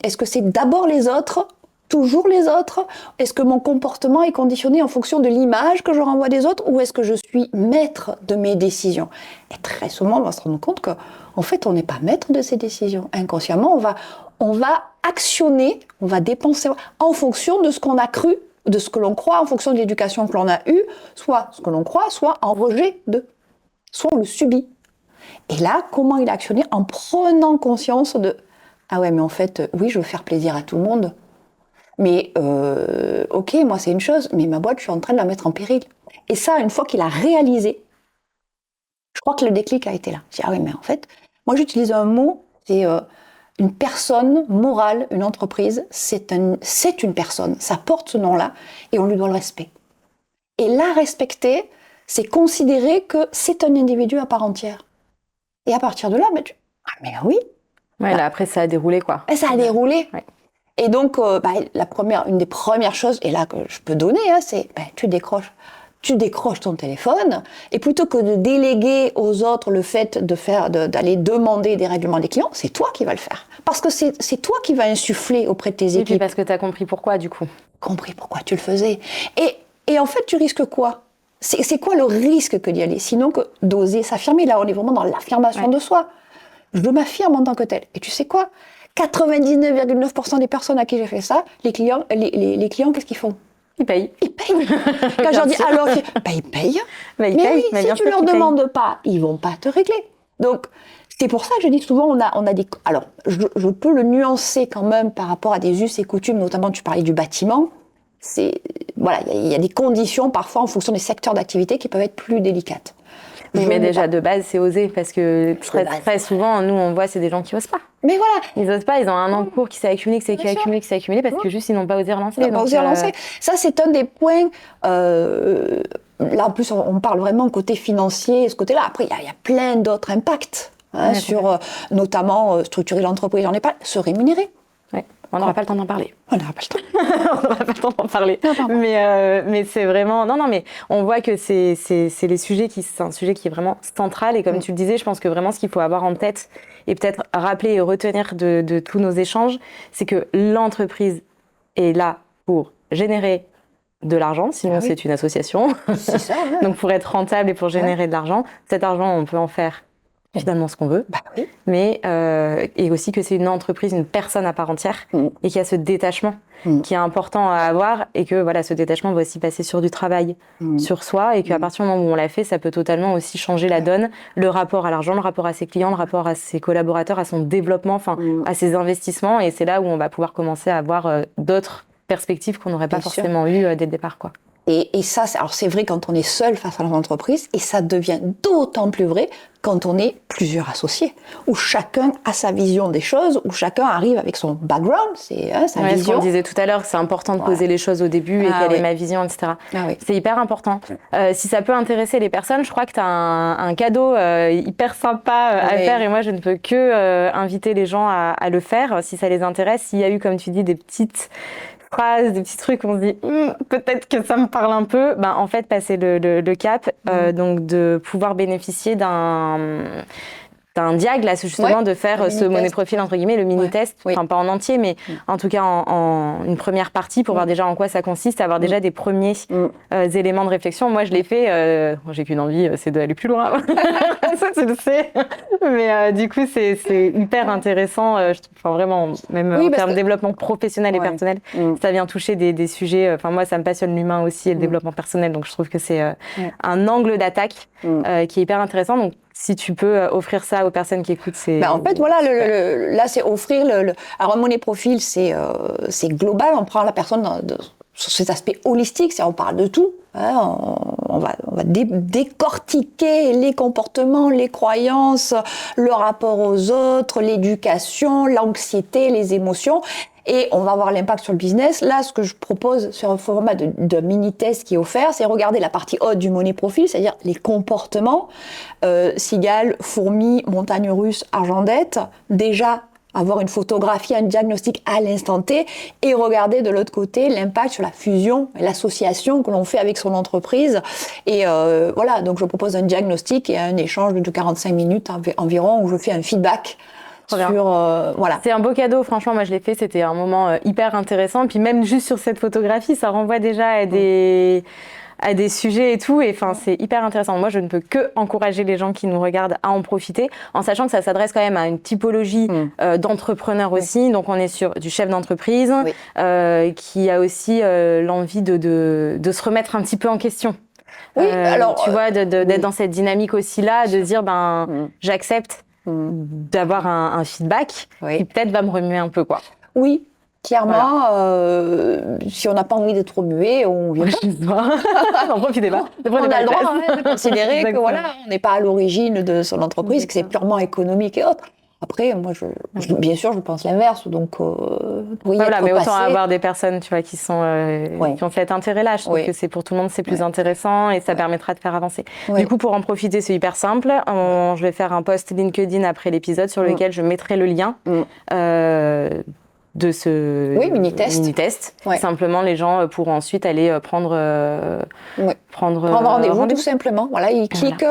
Est-ce que c'est d'abord les autres ? Toujours les autres ? Est-ce que mon comportement est conditionné en fonction de l'image que je renvoie des autres ou est-ce que je suis maître de mes décisions ? Et très souvent, on va se rendre compte qu'en fait, on n'est pas maître de ses décisions. Inconsciemment, on va actionner, on va dépenser en fonction de ce qu'on a cru, de ce que l'on croit, en fonction de l'éducation que l'on a eue, soit ce que l'on croit, soit en rejet de, soit on le subit. Et là, comment il a actionné ? En prenant conscience de « Ah ouais, mais en fait, oui, je veux faire plaisir à tout le monde. » Mais ok, moi c'est une chose, mais ma boîte, je suis en train de la mettre en péril. Et ça, une fois qu'il a réalisé, je crois que le déclic a été là. Je dis, ah oui, mais en fait, moi j'utilise un mot, c'est une personne morale, une entreprise, c'est une personne, ça porte ce nom-là, et on lui doit le respect. Et la respecter, c'est considérer que c'est un individu à part entière. Et à partir de là, ah mais oui. Ouais, là après ça a déroulé quoi. Et ça a déroulé. Ouais. Et donc, une des premières choses, et là que je peux donner, c'est tu décroches ton téléphone, et plutôt que de déléguer aux autres le fait d'aller demander des règlements des clients, c'est toi qui vas le faire. Parce que c'est toi qui vas insuffler auprès de tes équipes. Et puis parce que tu as compris pourquoi, du coup. Compris pourquoi tu le faisais. Et en fait, tu risques quoi ? C'est quoi le risque que d'y aller ? Sinon que d'oser s'affirmer. Là, on est vraiment dans l'affirmation de soi. Je m'affirme en tant que tel. Et tu sais quoi ? 99,9% des personnes à qui j'ai fait ça, les clients, qu'est-ce qu'ils font ? Ils payent. Quand je leur dis, alors, ils payent. Mais oui, si tu leur demandes pas, ils vont pas te régler. Donc, c'est pour ça que je dis souvent, on a des... Alors, je peux le nuancer quand même par rapport à des us et coutumes, notamment tu parlais du bâtiment. Voilà, il y a des conditions parfois en fonction des secteurs d'activité qui peuvent être plus délicates. Mais déjà, de base, c'est oser, parce que très souvent, nous, on voit, c'est des gens qui osent pas. Mais voilà. Ils osent pas, ils ont un an de cours qui s'est accumulé, parce que juste, ils n'ont pas osé relancer. Ils n'ont pas osé relancer. Ça, c'est un des points... là, en plus, on parle vraiment côté financier, ce côté-là. Après, il y a plein d'autres impacts, sur, notamment, structurer l'entreprise. J'en ai pas... Se rémunérer. Ouais. On n'aura pas le temps d'en parler. On n'aura pas le temps. On n'aura pas le temps d'en parler. Mais c'est vraiment... Non, mais on voit que c'est un sujet qui est vraiment central. Et comme tu le disais, je pense que vraiment ce qu'il faut avoir en tête et peut-être rappeler et retenir de tous nos échanges, c'est que l'entreprise est là pour générer de l'argent, sinon c'est une association. C'est ça, ouais. Donc pour être rentable et pour générer de l'argent, cet argent, on peut en faire finalement ce qu'on veut, oui. Mais et aussi que c'est une entreprise, une personne à part entière, et qu'il y a ce détachement qui est important à avoir, et que voilà, ce détachement va aussi passer sur du travail, sur soi, et qu'à partir du moment où on l'a fait, ça peut totalement aussi changer la donne, le rapport à l'argent, le rapport à ses clients, le rapport à ses collaborateurs, à son développement, enfin à ses investissements, et c'est là où on va pouvoir commencer à avoir d'autres perspectives qu'on n'aurait pas forcément eues dès le départ, quoi. Et ça, alors c'est vrai quand on est seul face à l'entreprise, et ça devient d'autant plus vrai quand on est plusieurs associés, où chacun a sa vision des choses, où chacun arrive avec son background, c'est sa vision. Ce qu'on disait tout à l'heure, c'est important de poser les choses au début, et quelle est ma vision, etc. C'est hyper important. Si ça peut intéresser les personnes, je crois que tu as un cadeau hyper sympa à faire, et moi je ne peux que inviter les gens à le faire, si ça les intéresse. S'il y a eu, comme tu dis, des petites phrases, des petits trucs, on se dit peut-être que ça me parle un peu, en fait passer le cap, donc de pouvoir bénéficier d'un un diag là, c'est justement de faire ce money profil entre guillemets, le mini-test, enfin pas en entier, mais en tout cas en une première partie pour voir déjà en quoi ça consiste, avoir déjà des premiers éléments de réflexion. Moi, je l'ai fait, j'ai qu'une envie, c'est d'aller plus loin. Ça, tu le sais. Mais du coup, c'est hyper intéressant, je trouve, vraiment, même en termes de développement professionnel et personnel, ça vient toucher des sujets. Enfin, moi, ça me passionne l'humain aussi et le développement personnel, donc je trouve que c'est un angle d'attaque qui est hyper intéressant. Donc, si tu peux offrir ça aux personnes qui écoutent, c'est... en fait, voilà, là, c'est offrir Alors, un money profil, c'est global. On prend la personne sur cet aspect holistique, c'est-à-dire on parle de tout. Hein, on va décortiquer les comportements, les croyances, le rapport aux autres, l'éducation, l'anxiété, les émotions. Et on va voir l'impact sur le business. Là, ce que je propose sur un format de mini-test qui est offert, c'est regarder la partie haute du money profil, c'est-à-dire les comportements, cigale, fourmi, montagne russe, argent-dette. Déjà, avoir une photographie, un diagnostic à l'instant T et regarder de l'autre côté l'impact sur la fusion et l'association que l'on fait avec son entreprise. Et voilà, donc je propose un diagnostic et un échange de 45 minutes environ où je fais un feedback. Voilà. C'est un beau cadeau, franchement, moi je l'ai fait, c'était un moment hyper intéressant. Puis même juste sur cette photographie, ça renvoie déjà à des sujets et tout, et enfin c'est hyper intéressant. Moi je ne peux que encourager les gens qui nous regardent à en profiter, en sachant que ça s'adresse quand même à une typologie d'entrepreneurs aussi. Donc on est sur du chef d'entreprise qui a aussi l'envie de se remettre un petit peu en question. Alors tu vois, d'être dans cette dynamique aussi là, de dire j'accepte d'avoir un feedback qui peut-être va me remuer un peu, quoi. Oui, clairement, si on n'a pas envie d'être remué, on vient pas. N'en profitez pas. On a le droit de considérer que voilà, on n'est pas à l'origine de son entreprise, que c'est purement économique et autres. Après, moi, bien sûr, je pense l'inverse. Donc, voilà, mais autant avoir des personnes, tu vois, qui ont cet intérêt-là. Je trouve que c'est pour tout le monde, c'est plus intéressant et ça permettra de faire avancer. Du coup, pour en profiter, c'est hyper simple. Je vais faire un post LinkedIn après l'épisode sur lequel je mettrai le lien. De ce mini-test. Simplement, les gens pourront ensuite aller prendre rendez-vous tout simplement. Voilà, ils cliquent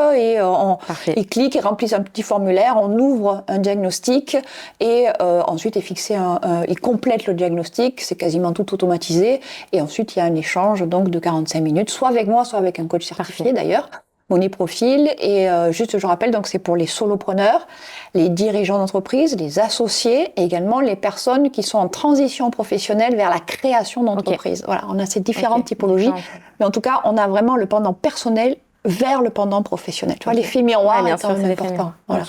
ils cliquent, ils remplissent un petit formulaire, on ouvre un diagnostic et ensuite ils complètent le diagnostic, c'est quasiment tout automatisé et ensuite il y a un échange donc de 45 minutes, soit avec moi, soit avec un coach certifié d'ailleurs. Money profil et juste je rappelle donc c'est pour les solopreneurs, les dirigeants d'entreprise, les associés et également les personnes qui sont en transition professionnelle vers la création d'entreprise. Voilà, on a ces différentes typologies, mais en tout cas on a vraiment le pendant personnel vers le pendant professionnel. Tu vois, l'effet miroir est important. Voilà.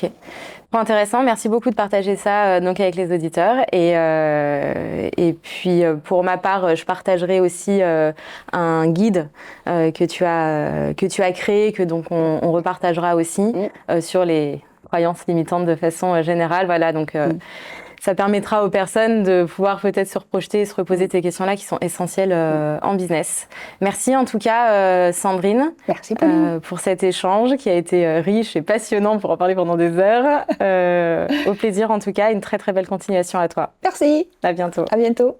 Intéressant, merci beaucoup de partager ça donc avec les auditeurs et puis pour ma part je partagerai aussi un guide que tu as créé, que donc on repartagera aussi sur les croyances limitantes de façon générale. Voilà, donc ça permettra aux personnes de pouvoir peut-être se reprojeter et se reposer ces questions-là qui sont essentielles en business. Merci en tout cas Sandrine. Merci pour cet échange qui a été riche et passionnant pour en parler pendant des heures. Au plaisir en tout cas, une très très belle continuation à toi. Merci. À bientôt. À bientôt.